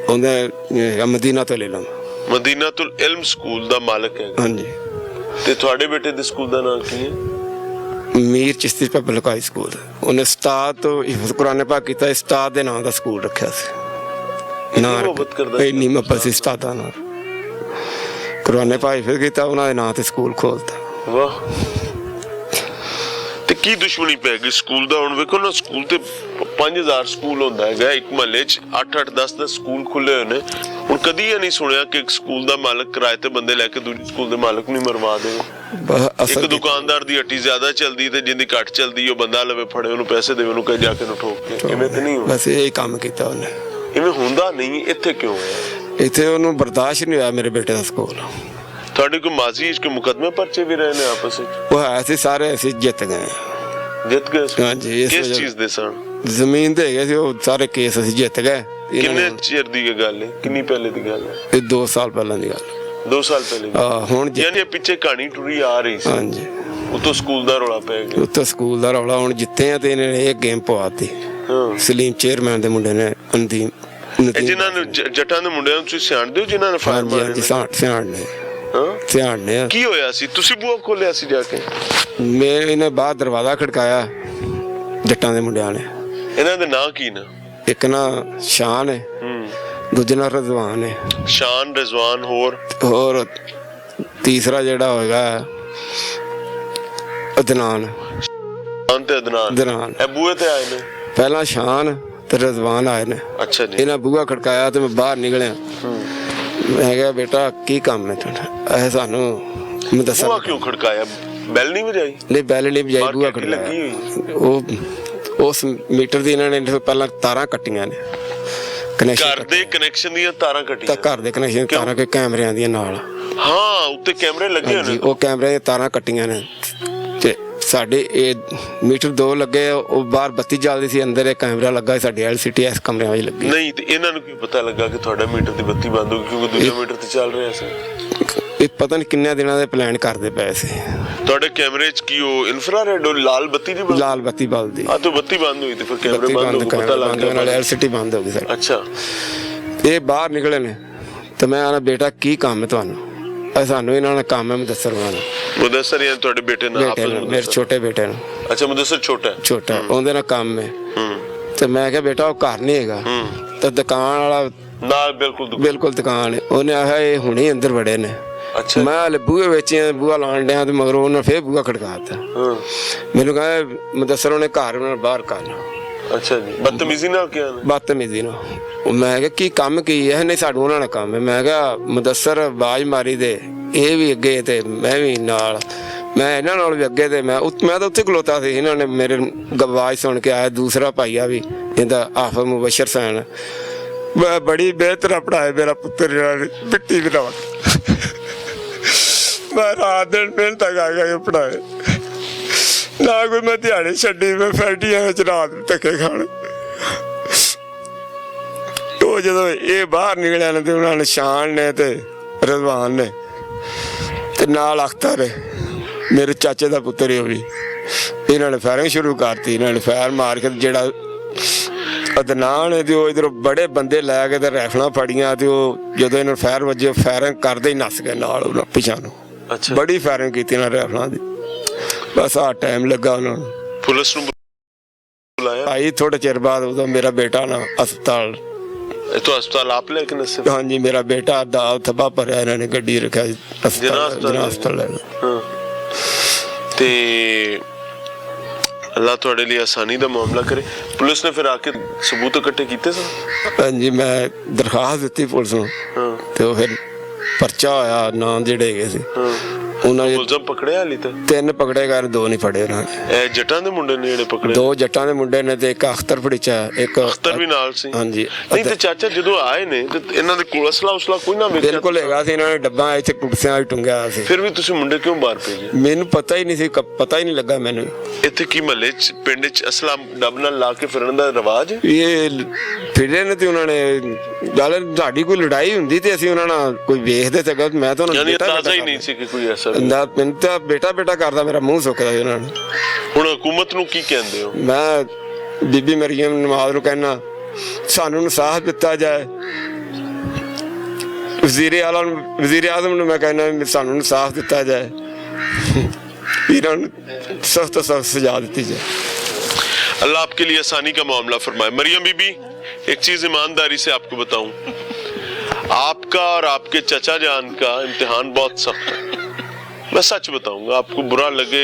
ਉਹਦਾ ਮਦੀਨਾਤੁਲ ਇਲਮ। ਮਦੀਨਾਤੁਲ ਇਲਮ ਸਕੂਲ ਦਾ ਮਾਲਕ ਹੈ। ਹਾਂਜੀ। ਤੇ ਤੁਹਾਡੇ ਬੇਟੇ ਦੇ ਸਕੂਲ ਦਾ ਨਾਮ ਕੀ ਹੈ? Mir Chishti public high school. ਉਹਨੇ ਉਸਤਾਦ ਤੋਂ ਹਿਫਜ਼ ਕੁਰਾਨ ਪਾਕ ਕੀਤਾ, ਉਸਤਾਦ ਦੇ ਨਾਂ ਦਾ ਸਕੂਲ ਰੱਖਿਆ ਸੀ। ਮੁਹੱਬਤ ਕਰਦਾ ਇੰਨੀ ਮੁਹੱਬਤ ਸੀ ਉਸਤਾਦਾਂ ਨਾਲ। ਕੁਰਾਨ ਪਾਕ ਹਿਫਜ਼ ਕੀਤਾ, ਉਹਨਾਂ ਦੇ ਨਾਂ ਤੇ ਸਕੂਲ ਖੋਲਤਾ। ਵਾਹ। ਤੇ ਕੀ ਦੁਸ਼ਮਣੀ ਪੈ ਗਈ ਸਕੂਲ ਦਾ? ਹੁਣ ਵੇਖੋ ਨਾ, ਸਕੂਲ ਤੇ 5000 ਸਕੂਲ ਹੁੰਦਾ ਹੈਗਾ, ਇੱਕ ਮਹੱਲੇ 'ਚ 8-8 10-10 ਸਕੂਲ ਖੁੱਲੇ ਹੋਏ ਨੇ। ਹੁਣ ਕਦੀ ਇਹ ਨਹੀਂ ਸੁਣਿਆ ਕਿ ਇੱਕ ਸਕੂਲ ਦਾ ਮਾਲਕ ਕਿਰਾਏ ਤੇ ਬੰਦੇ ਲੈ ਕੇ ਦੂਜੇ ਸਕੂਲ ਦੇ ਮਾਲਕ ਨੂੰ ਮਰਵਾ ਦੇਵੇ। ਇੱਕ ਦੁਕਾਨਦਾਰ ਦੀ ਹੱਟੀ ਜ਼ਿਆਦਾ ਚੱਲਦੀ ਤੇ ਜਿੰਦੀ ਘੱਟ ਚੱਲਦੀ, ਉਹ ਬੰਦਾ ਲਵੇ ਫੜੇ, ਉਹਨੂੰ ਪੈਸੇ ਦੇਵੇ, ਉਹਨੂੰ ਕਹੇ ਜਾ ਕੇ ਨੂੰ ਠੋਕ ਕੇ। ਇਵੇਂ ਤੇ ਨਹੀਂ ਹੁੰਦਾ। ਬਸ ਇਹ ਕੰਮ ਕੀਤਾ ਉਹਨੇ। ਇਵੇਂ ਹੁੰਦਾ ਨਹੀਂ। ਇੱਥੇ ਕਿਉਂ ਹੋਇਆ? ਇੱਥੇ ਉਹਨੂੰ ਬਰਦਾਸ਼ਤ ਨਹੀਂ ਹੋਇਆ ਮੇਰੇ ਬੇਟੇ ਦਾ ਸਕੂਲ। ਤੁਹਾਡੇ ਕੋਈ ਮਾਜ਼ੀ ਇਸ ਕੇ ਮੁਕਦਮੇ ਪਰਚੇ ਵੀ ਰਹੇ ਨੇ ਆਪਸ ਵਿੱਚ? ਉਹ ਹੈ ਸੀ, ਸਾਰੇ ਅਸੀਂ ਜਿੱਤ ਗਏ। ਜਿੱਤ ਗਏ? ਹਾਂਜੀ। ਕਿਸ ਚੀਜ਼ ਦੇ ਸਨ? ਜ਼ਮੀਨ ਦੇ ਹੈਗੇ ਸੀ, ਉਹ ਸਾਰੇ ਕੇਸ ਅਸੀਂ ਜਿੱਤ ਗਏ। ਕਿੰਨੇ ਚਿਰ ਦੀ ਗੱਲ ਹੈ? ਕਿੰਨੀ ਪਹਿਲੇ ਦੀ ਗੱਲ ਹੈ? ਇਹ 2 ਸਾਲ ਪਹਿਲਾਂ ਦੀ ਗੱਲ। 2 ਸਾਲ ਪਹਿਲੇ? ਹੁਣ ਯਾਨੀ ਪਿੱਛੇ ਕਹਾਣੀ ਟੁਰੀ ਆ ਰਹੀ ਸੀ। ਹਾਂਜੀ। ਉਤੋਂ ਸਕੂਲ ਦਾ ਰੌਲਾ ਪੈ ਗਿਆ। ਉੱਥੇ ਸਕੂਲ ਦਾ ਰੌਲਾ, ਹੁਣ ਜਿੱਤੇ ਆ ਤੇ ਇਹਨਾਂ ਨੇ ਇਹ ਗੇਮ ਪਵਾਤੀ। ਸਲੀਮ ਚੇਅਰਮੈਨ ਦੇ ਮੁੰਡੇ ਨੇ ਅੰਦੀਮ ਇਹ ਜਿਨ੍ਹਾਂ ਨੂੰ ਜੱਟਾਂ ਦੇ ਮੁੰਡਿਆਂ ਨੂੰ ਤੁਸੀਂ ਸਿਆਣਦੇ ਹੋ ਜਿਨ੍ਹਾਂ ਨੇ ਫਾਇਰ ਮਾਰੇ? ਸਿਆਣਨੇ। ਕੀ ਹੋਇਆ ਸੀ? ਤੁਸੀਂ ਬੂਹਾ ਖੋਲਿਆ ਸੀ ਜਾ ਕੇ? ਇਹਨੇ ਬਾਹਰ ਦਰਵਾਜ਼ਾ ਖੜਕਾਇਆ ਜੱਟਾਂ ਦੇ ਮੁੰਡਿਆਂ ਨੇ। ਇਹਨਾਂ ਦੇ ਨਾਂ ਕੀ ਨੇ? ਇੱਕ ਨਾ ਸ਼ਾਨ ਹੈ, ਦੂਜੇ ਨਾਲ ਰਜ਼ਵਾਨ ਹੈ। ਸ਼ਾਨ, ਰਿਜ਼ਵਾਨ, ਹੋਰ ਤੀਸਰਾ ਜਿਹੜਾ ਹੋਏਗਾ ਅਦਨਾਨ। ਇਹ ਬੂਹੇ ਤੇ ਆਏ ਨੇ? ਪਹਿਲਾਂ ਸ਼ਾਨ ਤੇ ਰਜ਼ਵਾਨ ਆਏ ਨੇ। ਅੱਛਾ ਜੀ। ਇਹਨਾਂ ਬੂਹਾ ਖੜਕਾਇਆ ਤੇ ਮੈਂ ਬਾਹਰ ਨਿਕਲਿਆ। ਮੈਂ ਕਿਹਾ ਬੇਟਾ ਕੀ ਕੰਮ ਹੈ ਤੁਹਾਡਾ? ਇਹ ਸਾਨੂੰ ਮੈਂ ਦੱਸਾਂ। ਬੂਹਾ ਕਿਉਂ ਖੜਕਾਇਆ? ਬੈਲ ਨਹੀਂ ਵਜਾਈ? ਨਹੀਂ, ਬੈਲ ਨਹੀਂ ਵਜਾਈ, ਬੂਹਾ ਖੜਕਾਇਆ। ਉਹ ਉਸ ਮੀਟਰ ਦੀ ਇਹਨਾਂ ਨੇ ਪਹਿਲਾਂ ਤਾਰਾਂ ਕੱਟੀਆਂ ਨੇ, ਘਰ ਦੇ ਕਨੈਕਸ਼ਨ ਦੀਆਂ ਤਾਰਾਂ ਕੱਟੀਆਂ। ਘਰ ਦੇ ਕਨੈਕਸ਼ਨ ਤਾਰਾਂ ਕੇ ਕੈਮਰਿਆਂ ਦੀਆਂ ਨਾਲ। ਹਾਂ, ਉੱਤੇ ਕੈਮਰੇ ਲੱਗੇ ਹੋਏ ਨੇ। ਉਹ ਕੈਮਰੇ ਦੀਆਂ ਤਾਰਾਂ ਕੱਟੀਆਂ ਨੇ ਤੇ ਸਾਡੇ ਇਹ ਮੀਟਰ 2 ਲੱਗੇ, ਉਹ ਬਾਹਰ ਬੱਤੀ ਚੱਲਦੀ ਸੀ, ਅੰਦਰ ਇੱਕ ਕੈਮਰਾ ਲੱਗਾ ਸਾਡੇ LCTS ਕਮਰਿਆਂ ਵਿੱਚ ਲੱਗੀ। ਨਹੀਂ ਤੇ ਇਹਨਾਂ ਨੂੰ ਕੀ ਪਤਾ ਲੱਗਾ ਕਿ ਤੁਹਾਡਾ ਮੀਟਰ ਦੀ ਬੱਤੀ ਬੰਦ ਹੋ ਗਈ ਕਿਉਂਕਿ ਦੂਜੇ ਮੀਟਰ ਤੇ ਚੱਲ ਰਿਹਾ ਸੀ? ਇਹ ਪਤਾ ਨਹੀਂ ਕਿੰਨੇ ਦਿਨਾਂ ਦੇ ਪਲਾਨ ਕਰਦੇ ਪਏ ਸੀ। ਤੁਹਾਡੇ ਕੈਮਰੇ 'ਚ ਕੀ ਉਹ ਇਨਫਰਾਰੈਡ ਉਹ ਲਾਲ ਬੱਤੀ ਦੀ? ਲਾਲ ਬੱਤੀ ਬਲਦੀ। ਆ ਤਾਂ ਬੱਤੀ ਬੰਦ ਹੋਈ ਤੇ ਫਿਰ ਕੈਮਰੇ ਬੰਦ ਹੋ ਗਏ, ਪਤਾ ਲੱਗ ਗਿਆ ਨਾਲ LCT ਬੰਦ ਹੋ ਗਈ ਸਰ। ਅੱਛਾ। ਇਹ ਬਾਹਰ ਨਿਕਲੇ ਨੇ ਤੇ ਮੈਂ ਆਣਾ ਬੇਟਾ ਕੀ ਕੰਮ ਹੈ ਤੁਹਾਨੂੰ? ਸਾਨੂੰ ਇਹਨਾਂ ਨੇ ਕੰਮ ਹੈ ਮੁਦੱਸਰ ਵਾਲਾ। ਮੁਦੱਸਰ ਜਾਂ ਤੁਹਾਡੇ ਬੇਟੇ ਨਾਲ? ਮੇਰੇ ਛੋਟੇ ਬੇਟੇ ਨੂੰ। ਅੱਛਾ, ਮੁਦੱਸਰ ਛੋਟਾ ਉਹਦੇ ਨਾਲ ਕੰਮ ਹੈ। ਤੇ ਮੈਂ ਕਿਹਾ ਬੇਟਾ ਉਹ ਘਰ ਨਹੀਂ ਹੈਗਾ। ਤੇ ਦੁਕਾਨ ਵਾਲਾ ਨਾਲ ਬਿਲਕੁਲ ਦੁਕਾਨ ਹੈ। ਉਹਨੇ ਆਖਿਆ ਇਹ ਹੁਣੇ ਅੰਦਰ ਵੜੇ ਨੇ। ਅੱਛਾ। ਮੈਂ ਹਲੇ ਬੂਹੇ ਵੇਚੇ, ਬੂਹਾ ਲਾਣ ਡਿਆ ਤੇ ਮਗਰੋਂ ਉਹਨੇ ਫੇਰ ਬੂਹਾ ਖੜਕਾਤਾ। ਮੈਨੂੰ ਕਹਿੰਦਾ ਮੁਦੱਸਰ ਉਹਨੇ ਘਰ ਨਾਲ ਬਾਹਰ ਕਰਨਾ। ਅੱਛਾ ਜੀ। ਬਦਤਮੀਜ਼ੀ ਨਾਲ ਕਿਹਾ? ਬਦਤਮੀਜ਼ੀ ਨਾਲ। ਮੈਂ ਕਿਹਾ ਕੀ ਕੰਮ ਕੀ ਹੈ? ਨਹੀਂ ਸਾਨੂੰ ਉਹਨਾਂ ਨਾਲ ਕੰਮ ਹੈ। ਮੈਂ ਕਿਹਾ ਮੁਦੱਸਰ ਆਵਾਜ਼ ਮਾਰੀ ਦੇ ਇਹ ਵੀ ਅੱਗੇ ਤੇ ਮੈਂ ਵੀ ਨਾਲ, ਮੈਂ ਇਹਨਾਂ ਨਾਲ ਵੀ ਅੱਗੇ ਤੇ ਮੈਂ ਤਾਂ ਉੱਥੇ ਖਲੋਤਾ ਸੀ। ਇਹਨਾਂ ਨੇ ਮੇਰੇ ਆਵਾਜ਼ ਸੁਣ ਕੇ ਆਇਆ ਦੂਸਰਾ ਭਾਈਆ ਵੀ, ਇਹਦਾ ਆਫਰ ਮੁਬਸ਼ਰ ਸੈਨ। ਮੈਂ ਬੜੀ ਬਿਹਤਰ ਪੜ੍ਹਾਇਆ ਮੇਰਾ ਪੁੱਤਰ ਜਿਹੜਾ ਮਿੱਟੀ ਬਣਾਵਾ। ਮੈਂ ਰਾਤ ਦਿਨ ਮਿਹਨਤ ਕਰ ਕੇ ਪੜ੍ਹਾਏ, ਨਾ ਕੋਈ ਮੈਂ ਦਿਹਾੜੀ ਛੱਡੀ। ਮੈਂ ਫੈਕਟਰੀਆਂ ਵਿੱਚ ਰਾਤ ਨੂੰ ਧੱਕੇ ਖਾਣ। ਉਹ ਜਦੋਂ ਇਹ ਬਾਹਰ ਨਿਕਲਿਆ ਨੇ ਤੇ ਉਹਨਾਂ ਨੇ ਸ਼ਾਨ ਨੇ ਤੇ ਰਜ਼ਵਾਨ ਨੇ ਤੇ ਨਾਲ ਅਖਤਰ ਮੇਰੇ ਚਾਚੇ ਦਾ ਪੁੱਤਰ ਉਹ ਵੀ, ਇਹਨਾਂ ਨੇ ਫਾਇਰਿੰਗ ਸ਼ੁਰੂ ਕਰਤੀ। ਇਹਨਾਂ ਨੇ ਫਾਇਰ ਮਾਰ ਕੇ ਜਿਹੜਾ ਅਦਨਾਨ ਹੈ ਤੇ ਉਹ ਇਧਰੋਂ ਬੜੇ ਬੰਦੇ ਲੈ ਕੇ ਤੇ ਰਾਈਫਲਾਂ ਫੜੀਆਂ ਤੇ ਉਹ ਜਦੋਂ ਇਹਨਾਂ ਫਾਇਰ ਵੱਜੇ ਫਾਇਰਿੰਗ ਕਰਦੇ ਹੀ ਨੱਸ ਗਏ ਨਾਲ ਉਹਨਾਂ ਪਿਛਾਂ ਨੂੰ। ਬੜੀ ਫਾਇਰਿੰਗ ਕੀਤੀ ਇਹਨਾਂ ਰਾਈਫਲਾਂ ਦੀ। ਬਸ ਆ ਟਾਈਮ ਲੱਗਾ ਉਹਨਾਂ ਨੂੰ। ਪੁਲਿਸ ਨੂੰ ਬੁਲਾਇਆ? ਆਈ ਥੋੜੇ ਚਿਰ ਬਾਅਦ ਉਦੋਂ ਮੇਰਾ ਬੇਟਾ ਨਾ ਹਸਪਤਾਲ। ਹਸਪਤਾਲ ਆਪ ਲੈ ਕੇ ਨਸੇ? ਹਾਂਜੀ, ਮੇਰਾ ਬੇਟਾ ਦਾ ਥੱਬਾ ਭਰਿਆ, ਇਹਨਾਂ ਨੇ ਗੱਡੀ ਰੱਖਿਆ ਹਸਪਤਾਲ ਲੈ ਗਏ। ਤੇ ਅੱਲਾਹ ਤੁਹਾਡੇ ਲਈ ਆਸਾਨੀ ਦਾ ਮਾਮਲਾ ਕਰੇ। ਪੁਲਿਸ ਨੇ ਫਿਰ ਆ ਕੇ ਸਬੂਤ ਇਕੱਠੇ ਕੀਤੇ ਸਨ? ਹਾਂਜੀ, ਮੈਂ ਦਰਖਾਸਤ ਦਿੱਤੀ ਪੁਲਿਸ ਨੂੰ ਤੇ ਉਹ ਫਿਰ ਪਰਚਾ ਹੋਇਆ। ਨਾਂ ਜਿਹੜੇ ਹੈਗੇ ਸੀ ਉਹਨਾਂ ਨੇ ਮੁਲਜ਼ਮ ਪਕੜਿਆ? ਹਾਲੇ ਤੱਕ 3 ਪਕੜੇ ਗਏ, 2 ਨਹੀਂ ਫੜੇ ਉਹਨਾਂ ਨੇ। ਇਹ ਜੱਟਾਂ ਦੇ ਮੁੰਡੇ ਨੇ ਜਿਹੜੇ ਪਕੜੇ? 2 ਜੱਟਾਂ ਦੇ ਮੁੰਡੇ ਨੇ ਤੇ ਇੱਕ ਅਖਤਰ ਫੜਿਆ। ਇੱਕ ਅਖਤਰ ਵੀ ਨਾਲ ਸੀ? ਹਾਂਜੀ। ਨਹੀਂ ਤੇ ਚਾਚਾ ਜਦੋਂ ਆਏ ਨੇ ਤੇ ਇਹਨਾਂ ਦੇ ਕੋਲ ਅਸਲਾ ਕੋਈ ਨਾ ਵੇਖਿਆ? ਬਿਲਕੁਲ ਹੈਗਾ ਸੀ। ਇਹਨਾਂ ਨੇ ਡੱਬਾ ਇੱਥੇ ਕੁਰਸੀਆਂ ਵਿੱਚ ਟੰਗਿਆ ਸੀ। ਫਿਰ ਵੀ ਤੁਸੀਂ ਮੁੰਡੇ ਕਿਉਂ ਬਾਹਰ ਭੇਜੇ? ਮੈਨੂੰ ਪਤਾ ਹੀ ਨਹੀਂ ਸੀ, ਪਤਾ ਹੀ ਨਹੀਂ ਲੱਗਾ ਮੈਨੂੰ। ਇੱਥੇ ਕੀ ਮਹੱਲੇ 'ਚ ਪਿੰਡ 'ਚ ਅਸਲਾ ਡੱਬ ਨਾਲ ਲਾ ਕੇ ਫਿਰਨ ਦਾ ਰਿਵਾਜ ਹੈ? ਇਹ ਫਿਰੇ ਨੇ ਤੇ ਉਹਨਾਂ ਨੇ ਗੱਲ ਸਾਡੀ ਕੋਈ ਲੜਾਈ ਹੁੰਦੀ ਤੇ ਅਸੀਂ ਉਹਨਾਂ ਨਾਲ ਕੋਈ ਵੇਖਦੇ ਤੇ ਮੈਂ ਤਾਂ ਉਹਨਾਂ ਨੂੰ ਤਾਜ਼ਾ ਹੀ ਨਹੀਂ ਸੀ ਕਿ ਕੋਈ ਐਸਾ। ਮੈਨੂੰ ਤਾਂ ਬੇਟਾ ਕਰਦਾ, ਮੇਰਾ ਮੂੰਹ ਸੁੱਕਦਾ ਸੀ ਉਹਨਾਂ ਨੂੰ। ਹੁਣ ਹਕੂਮਤ ਨੂੰ ਕੀ ਕਹਿੰਦੇ ਹੋ? ਮੈਂ ਬੀਬੀ ਮਰੀਮ ਨਵਾਜ਼ ਨੂੰ ਕਹਿਣਾ ਸਾਨੂੰ ਇਨਸਾਫ ਦਿੱਤਾ ਜਾਏ। ਵਜ਼ੀਰ ਆਜ਼ਮ ਨੂੰ ਮੈਂ ਕਹਿਣਾ ਸਾਨੂੰ ਇਨਸਾਫ ਦਿੱਤਾ ਜਾਏ। ਇਹਨਾਂ ਨੂੰ सख्त सख्त सजा दी जाए। अल्लाह आपके लिए आसानी का मामला फरमाए। मरियम बीबी, एक चीज ईमानदारी से आपको बताऊं, आपका और आपके चचा जान का इम्तिहान बहुत सख्त है। मैं सच बताऊंगा, आपको बुरा लगे,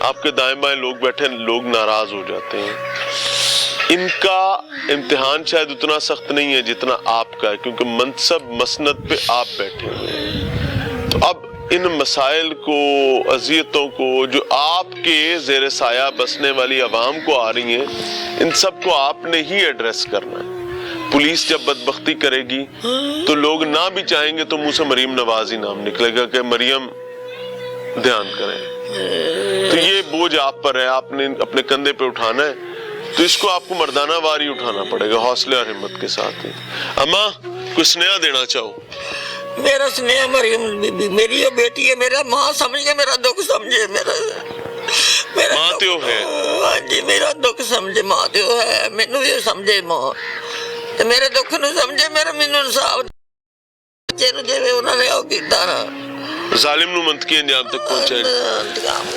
आपके दाएं बाएं लोग बैठे लोग नाराज हो जाते हैं। इनका इम्तिहान शायद उतना सख्त नहीं है जितना आपका है, क्योंकि मनसब मसनद पे आप बैठे हुए हैं। तो अब इन मसाइल को, अजियतों को जो आपके ज़ेरे साया बसने वाली आवाम को आ रही हैं, इन सब को आपने ही एड्रेस करना है। पुलिस जब बदबख्ती करेगी तो लोग ना भी चाहेंगे तो मुंह से मरीम नवाज ही नाम निकलेगा कि मरियम ध्यान करें। तो ये बोझ आप पर है, आपने अपने कंधे पे उठाना है, तो इसको आपको मर्दाना वार ही उठाना पड़ेगा, हौसले और हिम्मत के साथ ही। अम्मा, कुछ स्नेहा देना चाहो? मेरा स्नेह मरियम बीबी मेरी बेटी है, मेरा माँ समझ के मेरा दुख समझे। मेरा ਮੇਰਾ ਮਾਂ ਤੇ ਉਹ ਦੁੱਖ- ਹੈ। ਹਾਂਜੀ, ਮੇਰਾ ਦੁੱਖ ਸਮਝੇ ਮਾਂ ਤੇ ਉਹ ਹੈ, ਮੈਨੂੰ ਵੀ ਸਮਝੇ ਮਾਂ, ਤੇ ਮੇਰੇ ਦੁੱਖ ਨੂੰ ਸਮਝੇ, ਮੈਨੂੰ ਇਨਸਾਫ ਬੱਚੇ ਨੂੰ ਜਿਵੇਂ ਉਹਨਾਂ ਨੇ ਉਹ ਕੀਤਾ ਨਾ। जालिम नु मंतकी अंजाम तक पहुंचाए।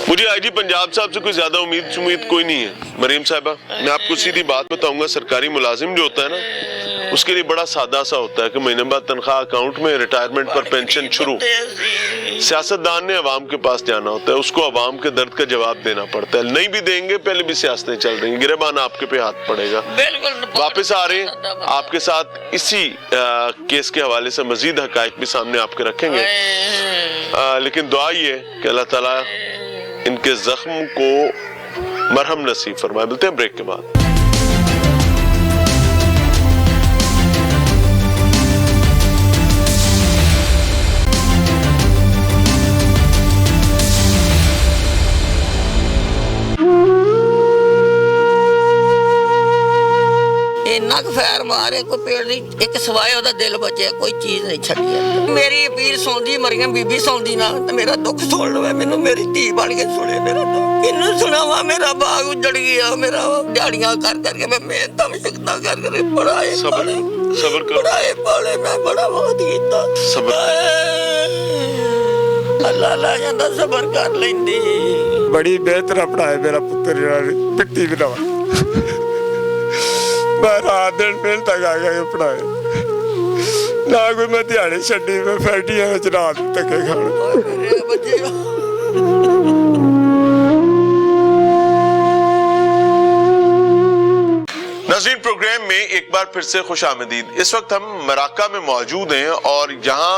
मुझे आईजी पंजाब साहब से कोई ज्यादा उम्मीद कोई नहीं है। मरीम साहिबा, मैं आपको सीधी बात बताऊंगा, सरकारी मुलाजिम जो होता है ना, उसके लिए बड़ा सादा सा होता है कि महीने बाद तनख्वाह अकाउंट में, रिटायरमेंट पर पेंशन शुरू। सियासतदान ने अवाम के पास जाना होता है, उसको अवाम के दर्द का जवाब देना पड़ता है। नहीं भी देंगे, पहले भी सियासतें चल रही हैं, गिरबान आपके पे हाथ पड़ेगा। वापस आ रहे हैं आपके साथ इसी केस के हवाले से मजीद हकायक भी सामने आपके रखेंगे, लेकिन दुआ ये कि अल्लाह ताला इनके जख्म को मरहम नसीब फरमाए। मिलते हैं ब्रेक के बाद। ਇੰਨਾ ਕੁ ਫੈਰ ਮਾਰੇ ਕੋਈ ਪੇੜ ਨਹੀਂ, ਇੱਕ ਸਵਾਏ ਉਹਦਾ ਦਿਲ ਬਚਿਆ, ਕੋਈ ਚੀਜ਼ ਨਹੀਂ ਛੱਡੀ। ਮੇਰੀ ਅਪੀਲ ਸੁਣਦੀ, ਮਰੀਮ ਬੀਬੀ ਸੁਣਦੀ ਨਾ, ਤੇ ਮੇਰਾ ਦੁੱਖ ਸੁਣ ਲਵੇ, ਮੈਨੂੰ ਮੇਰੀ ਧੀ ਬਣ ਕੇ ਸੁਣੇ ਮੇਰਾ ਦੁੱਖ। ਕਿਹਨੂੰ ਸੁਣਾਵਾਂ? ਮੇਰਾ ਬਾਗ ਉਜੜ ਗਿਆ, ਮੇਰਾ ਦਿਹਾੜੀਆਂ ਕਰ ਕਰਕੇ ਮੈਂ ਮਿਹਨਤਾਂ ਮੁਸ਼ਕਲਾਂ ਕਰ ਕਰਕੇ ਪੜਾਏ सबर करो। ਪੜਾਏ ਪਾਲੇ, ਮੈਂ ਬੜਾ ਬਹੁਤ ਕੀਤਾ। ਅੱਲਾ ਲਾ ਜਾਂਦਾ, ਸਬਰ ਕਰ ਲੈਂਦੀ। ਬੜੀ ਬਿਹਤਰ ਪੜਾਏ ਮੇਰਾ ਪੁੱਤਰ, ਜਿਹੜਾ ਪਿੱਟੀ ਬਣਾਵਾ ਮੈਂ ਰਾਤ ਦਿਨ ਮਿਹਨਤ ਕਰ ਪੜਾਏ ਨਾ, ਕੋਈ ਮੈਂ ਦਿਹਾੜੀ ਛੱਡੀ, ਮੈਂ ਫੈਕਟਰੀਆਂ ਵਿੱਚ ਰਾਤ ਧੱਕੇ ਖਾਣ। ਮੇਰੇ ਬੱਚੇ नाज़रीन, प्रोग्राम में एक बार फिर से खुश आमदीद। इस वक्त हम मराका में मौजूद हैं और यहाँ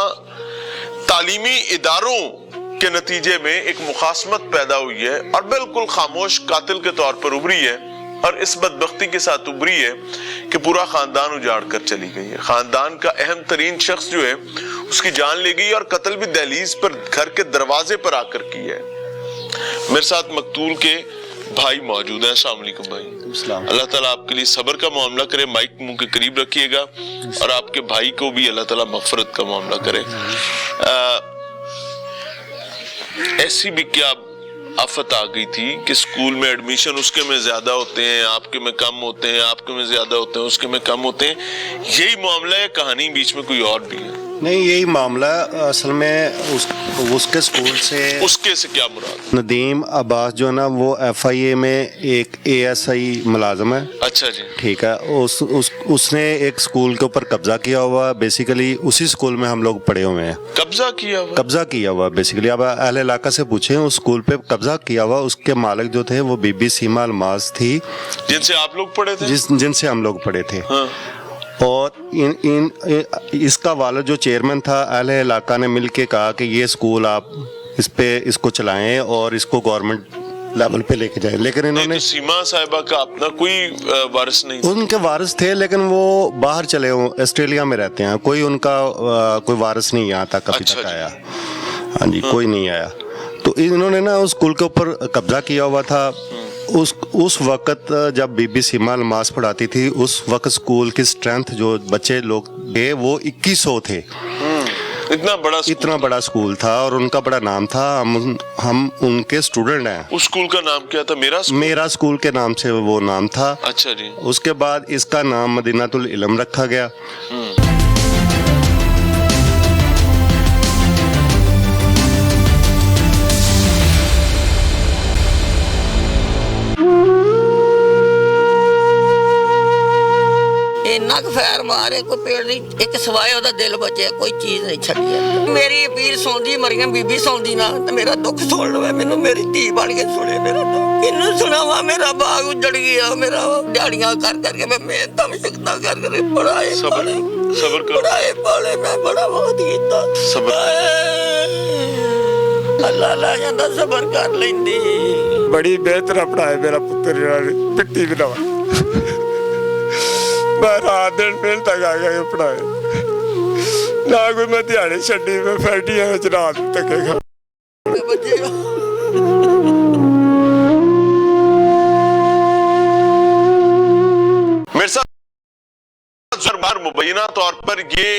तालीमी इदारों के नतीजे में एक मुखासमत पैदा हुई है और बिल्कुल खामोश कातिल के तौर पर उभरी है, और इस बदबख्ती के साथ उभरी है कि पूरा खानदान उजाड़ कर चली गई है। खानदान का अहम तरीन शख्स जो है उसकी जान ले गई और कत्ल भी दहलीज पर, घर के दरवाजे पर आकर की है। मेरे साथ मकतूल के भाई मौजूद हैं। अस्सलाम वालेकुम भाई। अल्लाह ताला आपके लिए सब्र का मामला करे, माइक मुंह के करीब रखिएगा, और आपके भाई को भी अल्लाह ताला मगफरत का मामला करे। ऐसी भी क्या आफत आ गई थी कि स्कूल में एडमिशन उसके में ज्यादा होते हैं, आपके में कम होते हैं, आपके में ज्यादा होते हैं, उसके में कम होते हैं? यही मामला है, कहानी बीच में कोई और भी है? नहीं, यही मामला असल में उसके स्कूल से। उसके से क्या मुराद? नदीम अब्बास जो है ना, वो FIA में एक ASI मुलाजम है। अच्छा जी। ठीक है। उसने एक स्कूल के ऊपर कब्जा किया हुआ, बेसिकली उसी स्कूल में हम लोग पढ़े हुए हैं। कब्जा किया हुआ बेसिकली अब अहले इलाका से पूछे, उस स्कूल पे कब्जा किया हुआ। उसके मालिक जो थे वो बीबी सीमा अलमाज थी, जिनसे आप लोग पढ़े थे, जिनसे हम लोग पढ़े थे। हाँ। और इसका वालिद जो चेयरमैन था, अहले इलाका ने मिल के कहा कि ये स्कूल आप इसको चलाएं और इसको गवर्नमेंट लेवल पे लेके जाएं, लेकिन इन्होंने तो सीमा साहिबा का अपना कोई वारिस नहीं? उनके वारिस थे, लेकिन वो बाहर चले, ऑस्ट्रेलिया में रहते हैं। कोई उनका कोई वारिस नहीं यहाँ तक अभी तक आया। हाँ जी, कोई नहीं आया। तो इन्होंने ना उस स्कूल के ऊपर कब्जा किया हुआ था। उस वक्त जब बीबी सीमा अलमास पढ़ाती थी, उस वक्त स्कूल की स्ट्रेंथ जो बच्चे लोग थे वो 2100 थे। इतना बड़ा स्कूल था और उनका बड़ा नाम था। हम उनके स्टूडेंट हैं। उस स्कूल का नाम क्या था? मेरा स्कूल के नाम से वो नाम था। अच्छा जी। उसके बाद इसका नाम मदीनातुल इल्म रखा गया। ਇੰਨਾ ਕੁ ਫੈਰ ਮਾਰੇ ਕੋਈ ਪੇੜ ਨਹੀਂ, ਇੱਕ ਸਵਾਏ ਉਹਦਾ ਦਿਲ ਬਚਿਆ, ਕੋਈ ਚੀਜ਼ ਨਹੀਂ ਛੱਡੀ। ਮੇਰੀ ਅਪੀਲ ਸੁਣਦੀ, ਮਰੀਮ ਬੀਬੀ ਸੁਣਦੀ ਨਾ, ਤੇ ਮੇਰਾ ਦੁੱਖ ਸੁਣ ਲਵੇ, ਮੈਨੂੰ ਮੇਰੀ ਧੀ ਬਣ ਕੇ ਸੁਣੇ ਮੇਰਾ ਦੁੱਖ। ਕਿਹਨੂੰ ਸੁਣਾਵਾਂ? ਮੇਰਾ ਬਾਗ ਉਜੜ ਗਿਆ, ਮੇਰਾ ਦਿਹਾੜੀਆਂ ਕਰ ਕਰਕੇ ਮੈਂ ਮਿਹਨਤਾਂ ਮੁਸ਼ਕਲਾਂ ਕਰ ਕਰਕੇ ਪੜਾਏ ਪੜਾਏ ਪਾਲੇ, ਮੈਂ ਬੜਾ ਬਹੁਤ ਕੀਤਾ। ਅੱਲਾ ਲਾ ਜਾਂਦਾ, ਸਬਰ ਕਰ ਲੈਂਦੀ। ਬੜੀ ਬਿਹਤਰ ਪੜਾਏ ਮੇਰਾ ਪੁੱਤਰ, ਜਿਹੜਾ ਪਿੱਟੀ ਬਣਾਵਾ ਮੈਂ ਰਾਤ ਦਿਨ ਮਿਹਨਤ ਕਰ ਪੜਾਏ ਨਾ, ਕੋਈ ਮੈਂ ਦਿਹਾੜੀ ਛੱਡੀ, ਮੈਂ ਫੈਕਟਰੀਆਂ ਵਿੱਚ ਰਾਤ ਧੱਕੇ ਖਾ। मेरे साथ मुबैना तौर पर ये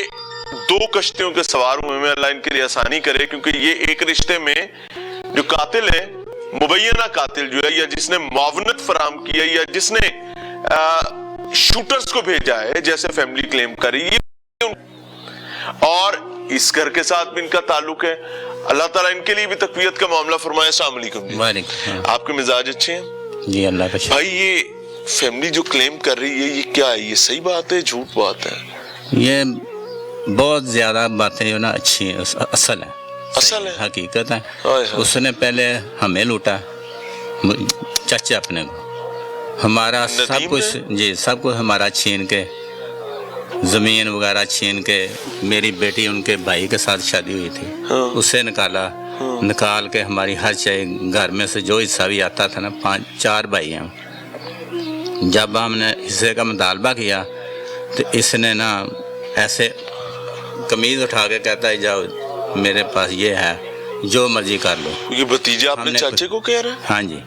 2 कश्तियों के सवार हुए हैं। अल्लाह इनके लिए आसानी करे, क्योंकि ये एक रिश्ते में जो कातिल है मुबैना कातिल जो है, या जिसने मुआवनत फराम की है, या जिसने शूटर्स को भेजा है, जैसे फैमिली क्लेम करी, और इस घर के साथ भी इनका ताल्लुक है। अल्लाह ताला इनके लिए भी तकवीयत का मामला फरमाए। अस्सलाम वालेकुम जी। आपके मिजाज अच्छे हैं जी, अल्लाह का शुक्र। भाई ये फैमिली जो क्लेम कर रही है, ये क्या है? ये सही बात है, झूठ बात है? ये बहुत ज्यादा बातें जो ना अच्छी है, असल है, असल है, हकीकत है। हाय हाय। उसने पहले हमें लूटा, चाचा अपने को, हमारा सब नदीम कुछ जी, सब कुछ हमारा छीन के, जमीन वगैरह छीन के, मेरी बेटी उनके भाई के साथ शादी हुई थी, उससे निकाला, निकाल के हमारी हर चीज घर में से जो हिस्सा भी आता था ना, 4 भाई हैं। जब हमने हिस्से का मुतालबा किया तो इसने ना ऐसे कमीज उठा के कहता है जाओ मेरे पास ये है, जो मर्जी कर लो। ये भतीजा अपने हमने चाचे को कह रहा है? हाँ जी,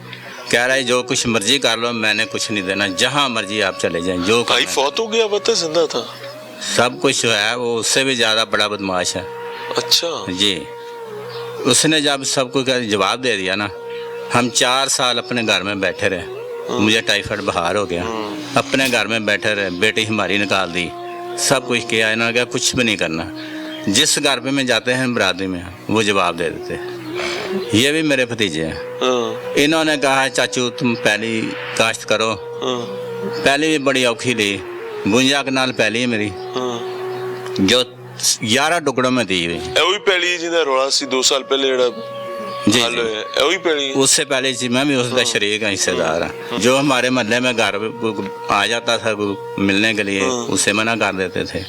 कह रहा है जो कुछ मर्जी कर लो, मैंने कुछ नहीं देना, जहाँ मर्जी आप चले जाएं, जो भाई फौत हो गया, बता जिंदा था? सब कुछ है, वो उससे भी ज्यादा बड़ा बदमाश है। अच्छा जी, उसने जब सब कुछ का जवाब दे दिया ना, हम 4 साल अपने घर में बैठे रहे, मुझे टाइफाइड बुखार हो गया, अपने घर में बैठे रहे, बेटी हमारी निकाल दी, सब कुछ किया, इन्होंने कहा कुछ भी नहीं करना। जिस घर पे में जाते हैं बरादरी में, वो जवाब दे देते हैं। ये भी मेरे भतीजे हैं। इन्होंने कहा चाचू तुम पहली काश्त करो, पहली भी बड़ी औखी ली, बुंजा के नाल पहली है मेरी, जो 11 टुकड़ों में दी हुई। वही पहली जिंदा रोला सी 2 साल पहले जेड़ा जी, हाल होया है, वही पहली। उससे पहले जी मैं भी उसका शरीक है, हिस्सेदार है। जो हमारे मोहल्ले में घर आ जाता था मिलने के लिए, उसे मना कर देते थे।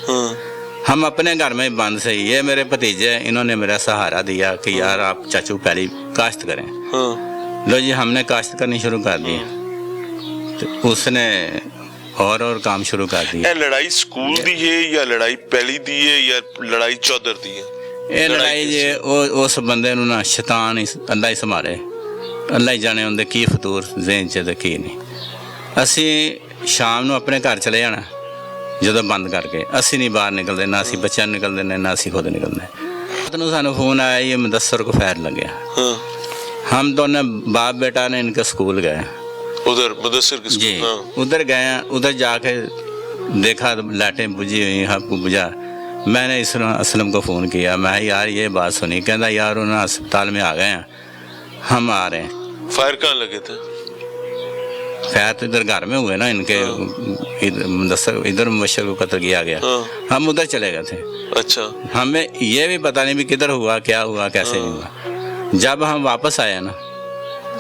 हम अपने घर में बंद से, ये मेरे भतीजे हैं, इन्होंने मेरा सहारा दिया कि यार आप चाचू पहली काश्त करें। लो जी, हमने काश्त करनी शुरू कर दी, तो उसने और काम शुरू कर दिया। लड़ाई स्कूल दी है या लड़ाई पहली दी है या लड़ाई चौधर दी है? ये लड़ाई जे उस बंदे ਨੂੰ ना शैतान अल्लाह ही संभाले, अल्लाह ही जाने उनके की फतूर ज़हन च ते की नहीं। ਅਸੀਂ ਸ਼ਾਮ ਨੂੰ ਆਪਣੇ ਘਰ ਚਲੇ ਜਾਣਾ, ਜਦੋਂ ਬੰਦ ਕਰਕੇ ਅਸੀਂ ਨਹੀਂ ਬਾਹਰ ਨਿਕਲਦੇ, ਨਾ ਅਸੀਂ ਬੱਚਿਆਂ ਨੂੰ ਨਿਕਲਦੇ ਨੇ, ਨਾ ਅਸੀਂ ਖੁਦ ਨਿਕਲਦੇ। रात ਨੂੰ ਸਾਨੂੰ फोन आया ये मुदस्सर को फैर लग गया। हम दोनों बाप बेटा ने इनके स्कूल गए, उधर मुदस्सिर के जी, उधर गए, उधर जाके देखा तो लाइटें बुझी हुई, आपको बुझा। मैंने असलम को फ़ोन किया, मैं यार ये बात सुनी, कहता यार उन्हें अस्पताल में आ गए हैं, हम आ रहे हैं। फायर कहाँ लगे थे? फायर तो इधर घर में हुए ना इनके, इधर मुबशर को कत्ल किया गया, हम उधर चले गए थे। अच्छा, हमें ये भी पता नहीं भी किधर हुआ, क्या हुआ, कैसे हुआ। जब हम वापस आए ना,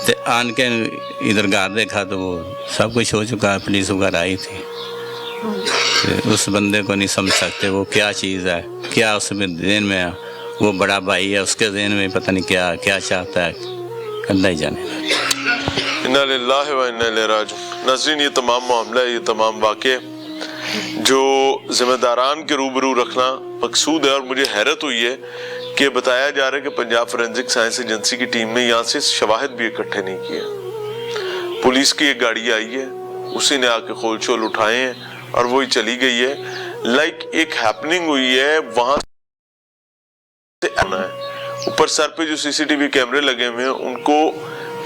तो आन के इधर घर देखा तो वो सब कुछ हो चुका, पुलिस वगैरह आई थी। तो उस बंदे को नहीं समझ सकते वो क्या चीज़ है, क्या उसमें ज़हन में है, वो बड़ा भाई है, उसके ज़हन में पता नहीं क्या क्या चाहता है, अल्लाह ही जाने। इन्ना लिल्लाहि व इन्ना इलैहि राजिऊन। नाज़रीन, ये तमाम मामला, ये तमाम वाक़े जो ज़िम्मेदारान के रूबरू रखना मकसूद है, और मुझे हैरत हुई है कि बताया जा रहा है कि पंजाब फोरेंसिक साइंस एजेंसी की टीम ने यहाँ से शवाहिद भी इकट्ठे नहीं किए। पुलिस की एक गाड़ी आई है, उसी ने आके खोल छोल उठाए हैं और वही चली गई है। लाइक एक हैपनिंग हुई है, वहां से आना है। ऊपर सर पे जो सीसीटीवी कैमरे लगे हुए हैं उनको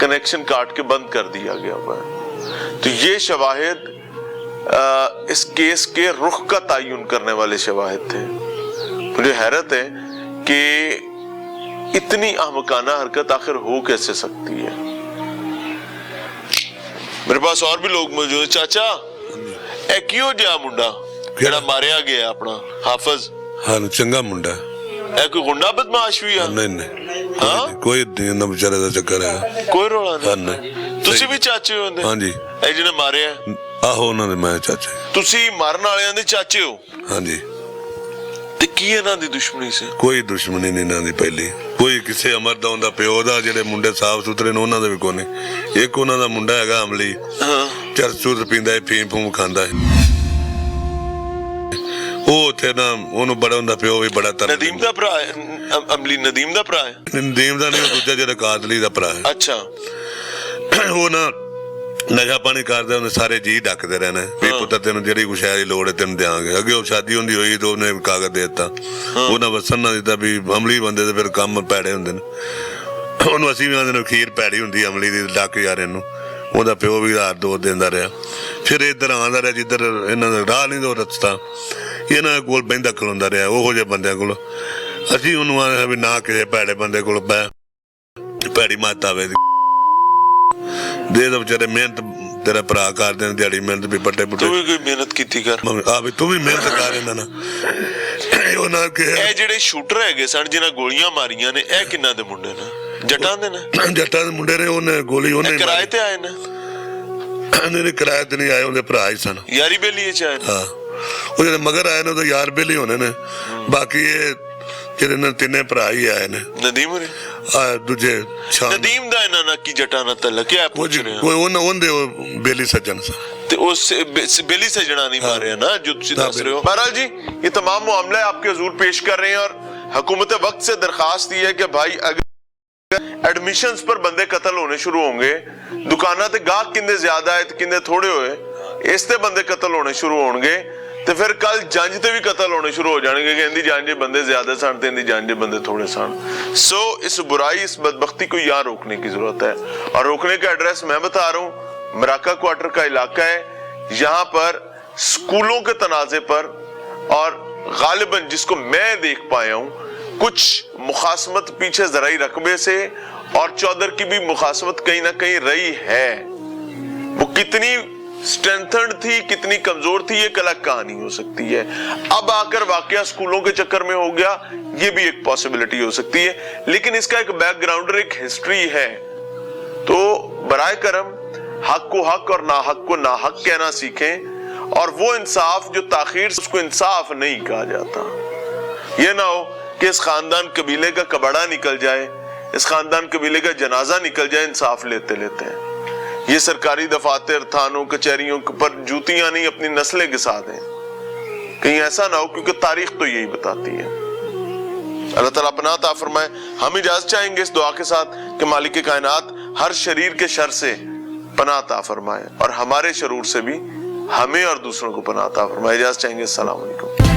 कनेक्शन काट के बंद कर दिया गया हुआ है। तो ये शवाहिद इस केस के रुख का तयन करने वाले शवाहिद थे। मुझे हैरत है कि इतनी अहमकाना हरकत आखिर हो कैसे सकती है। मेरे पास और भी लोग मौजूद। चाचा, ਇਹ ਕਿਉਂ ਜਿਹਾ ਮੁੰਡਾ ਜਿਹੜਾ ਮਾਰਿਆ ਗਿਆ ਆਪਣਾ ਹਾਫਿਜ਼? ਹਾਂ, ਚੰਗਾ ਮੁੰਡਾ। ਇਹ ਕੋਈ ਗੁੰਡਾ ਬਦਮਾਸ਼ ਵੀ ਆ? ਨਹੀਂ, ਕੋਈ ਨਾ ਵਿਚਾਰੇ ਦਾ ਚੱਕਰ ਹੈ, ਕੋਈ ਰੌਲਾ ਨਹੀਂ। ਤੁਸੀਂ ਵੀ ਚਾਚੇ ਹੋ ਉਹਦੇ? ਹਾਂਜੀ। ਇਹ ਜਿਹਨੇ ਮਾਰਿਆ? ਆਹੋ, ਉਹਨਾਂ ਦੇ ਮੈਂ ਚਾਚੇ। ਤੁਸੀਂ ਮਾਰਨ ਵਾਲਿਆਂ ਦੇ ਚਾਚੇ ਹੋ? ਹਾਂਜੀ। ਤੇ ਕੀ ਇਹਨਾਂ ਦੀ ਦੁਸ਼ਮਣੀ ਸੀ? ਕੋਈ ਦੁਸ਼ਮਣੀ ਨਹੀਂ ਇਹਨਾਂ ਦੀ ਪਹਿਲੀ, ਕੋਈ ਕਿਸੇ ਅਮਰਦਾ ਹੁੰਦਾ ਪਿਓ ਦਾ, ਜਿਹੜੇ ਮੁੰਡੇ ਸਾਫ ਸੁਥਰੇ ਨੇ ਉਹਨਾਂ ਦੇ ਵੀ ਕੋਈ ਨਹੀਂ। ਇੱਕ ਉਹਨਾਂ ਦਾ ਮੁੰਡਾ ਹੈਗਾ ਅਮਲੀ, ਚਰਚੂਰ ਪੀਂਦਾ ਹੈ, ਫੀਮ ਫੂਮ ਖਾਂਦਾ ਹੈ, ਉਹ ਉੱਥੇ ਨਾ ਉਹਨੂੰ ਬੜਾ ਹੁੰਦਾ ਪਿਓ ਵੀ ਬੜਾ ਤਰ। ਨਦੀਮ ਦਾ ਭਰਾ ਹੈ? ਅਮਲੀ ਨਦੀਮ ਦਾ ਭਰਾ ਹੈ? ਨਦੀਮ ਦਾ ਨਹੀਂ, ਦੂਜਾ ਜਿਹੜਾ ਕਾਦਲੀ ਦਾ ਭਰਾ ਹੈ। ਅੱਛਾ। ਉਹ ਨਾ ਨਸ਼ਾ ਪਾਣੀ ਕਰਦੇ ਉਹਨੇ ਸਾਰੇ ਜੀ ਡੱਕਦੇ ਰਹਿਣਾ ਵੀ ਪੁੱਤਰ ਤੈਨੂੰ ਜਿਹੜੀ ਕੁਛ ਹੈ ਲੋੜ ਹੈ ਤੈਨੂੰ ਦਿਆਂਗੇ। ਅੱਗੇ ਉਹ ਸ਼ਾਦੀ ਹੁੰਦੀ ਹੋਈ ਤਾਂ ਉਹਨੇ ਕਾਗਜ਼ ਦੇ ਦਿੱਤਾ, ਉਹਨਾਂ ਵਸਣ ਨਾ ਦਿੱਤਾ ਵੀ ਅਮਲੀ ਬੰਦੇ ਦੇ ਫਿਰ ਕੰਮ ਪੈੜੇ ਹੁੰਦੇ ਨੇ। ਉਹਨੂੰ ਅਸੀਂ ਵੀ ਆਂਦੇ ਨੇ ਖੀਰ ਭੈੜੀ ਹੁੰਦੀ ਅਮਲੀ ਦੀ, ਡੱਕ ਯਾਰ ਇਹਨੂੰ। ਉਹਦਾ ਪਿਓ ਵੀ ਰਾਤ 2 ਦਿੰਦਾ ਰਿਹਾ। ਫਿਰ ਇੱਧਰ ਆਉਂਦਾ ਰਿਹਾ ਜਿੱਧਰ ਇਹਨਾਂ ਦਾ ਰਾਹ ਨਹੀਂ ਦੋ ਰਸਤਾ, ਇਹਨਾਂ ਕੋਲ ਬਹਿੰਦਾ ਖਲੋਂਦਾ ਰਿਹਾ ਉਹੋ ਜਿਹੇ ਬੰਦਿਆਂ ਕੋਲ। ਅਸੀਂ ਉਹਨੂੰ ਆਂਦੇ ਵੀ ਨਾ ਕਿਸੇ ਭੈੜੇ ਬੰਦੇ ਕੋਲ ਬਹਿ, ਭੈੜੀ ਮੱਤ ਆਵੇ ਦੇ ਦੋ ਵਿਚਾਰੇ। ਮਿਹਨਤ ਤੇਰਾ ਭਰਾ ਕਰਦੇ ਨੇ ਦਿਹਾੜੀ, ਮਿਹਨਤ ਵੀ ਪੱਟੇ ਪੁੱਟੇ। ਤੂੰ ਵੀ ਕੋਈ ਮਿਹਨਤ ਕੀਤੀ ਕਰ। ਆ ਵੀ ਤੂੰ ਵੀ ਮਿਹਨਤ ਕਰ ਇਹਨਾਂ ਨਾਲ। ਉਹਨਾਂ ਇਹ ਜਿਹੜੇ ਸ਼ੂਟਰ ਹੈਗੇ ਸਨ ਜਿਨ੍ਹਾਂ ਗੋਲੀਆਂ ਮਾਰੀਆਂ ਨੇ, ਇਹ ਕਿੰਨਾ ਦੇ ਮੁੰਡੇ ਨੇ? ਜੱਟਾਂ ਦੇ ਨੇ? ਜੱਟਾਂ ਦੇ ਮੁੰਡੇ ਨੇ। ਉਹਨੇ ਗੋਲੀ ਉਹਨੇ ਕਿਰਾਏ ਤੇ ਆਏ ਨੇ? ਨਹੀਂ ਕਿਰਾਏ ਤੇ ਨਹੀਂ ਆਏ, ਉਹਦੇ ਭਰਾ ਹੀ ਸਨ। ਯਾਰੀ ਬੇਲੀ ਚ ਆਏ ਨੇ? ਹਾਂ, ਉਹ ਜਿਹੜੇ ਮਗਰ ਆਏ ਨੇ ਉਹਦੇ ਯਾਰ ਬੇਲੀ ਹੋਣੇ ਨੇ। ਬਾਕੀ ਇਹ ਜਿਹੜੇ ਨੇ ਤਿੰਨੇ ਭਰਾ ਹੀ ਆਏ ਨੇ। ਨਦੀਮ ਹੋਰੇ? ਦੂਜੇ ਨਦੀਮ ਦਾ ਇਹਨਾਂ ਨਾਲ ਕੀ ਜੱਟਾਂ ਨਾਲ ਤਲਕ ਹੈ? ਪੁੱਛ ਰਹੇ ਹਾਂ। ਉਹਦੇ ਬੇਲੀ ਸੱਜਣ ਸਨ। ਤੇ ਉਸ बेली से जना नहीं मारे हैं ना जो तुम दस रहे हो। बहरहाल जी ये तमाम मामले आपके हुजूर पेश कर रहे हैं और हुकूमत वक्त से दरखास्त ये है कि भाई अगर एडमिशंस पर बंदे कत्ल होने शुरू होंगे, दुकाना ते गाहक किंदे ज्यादा है किंदे थोड़े होए, इस ते बंदे कत्ल होने शुरू होंगे तो फिर कल जंज ते भी कत्ल होने शुरू हो जाएंगे कि इंदी जंज बंदे ज्यादा सन ते इंदी जंज बंदे थोड़े सन। सो इस बुराई इस बदबख्ती को यहाँ रोकने की जरूरत है और रोकने का एड्रेस मैं बता रहा हूँ। मराका क्वार्टर का इलाका है, यहाँ पर स्कूलों के तनाजे पर और गालिबन जिसको मैं देख पाया हूँ कुछ मुखासमत पीछे ज़राई रकबे से और चौधर की भी मुखासमत कहीं ना कहीं रही है। वो कितनी स्ट्रेंथन्ड थी कितनी कमजोर थी ये एक अलग कहानी हो सकती है। अब आकर वाकया स्कूलों के चक्कर में हो गया ये भी एक पॉसिबिलिटी हो सकती है, लेकिन इसका एक बैकग्राउंडर एक हिस्ट्री है। तो बराए करम हक को हक और नाहक को नाहक कहना सीखें और वो इंसाफ जो ताखीर से उसको इंसाफ नहीं कहा जाता। ये ना हो कि इस खानदान कबीले का कबाड़ा निकल जाए, इस खानदान कबीले का जनाजा निकल जाए इंसाफ लेते लेते। ये सरकारी दफातर थानों कचहरियों पर जूतियां नहीं अपनी नस्लें घिसा दें, कहीं ऐसा ना हो, क्योंकि तारीख तो यही बताती है। अल्लाह ताला अपना अता फरमाए। हम इजाजत चाहेंगे इस दुआ के साथ कि मालिक कायनात हर शरीर के शर से पनाह अता फरमाए और हमारे शरूर से भी हमें और दूसरों को पनाह अता फरमाए। इजाजत चाहेंगे। अस्सलाम वालेकुम।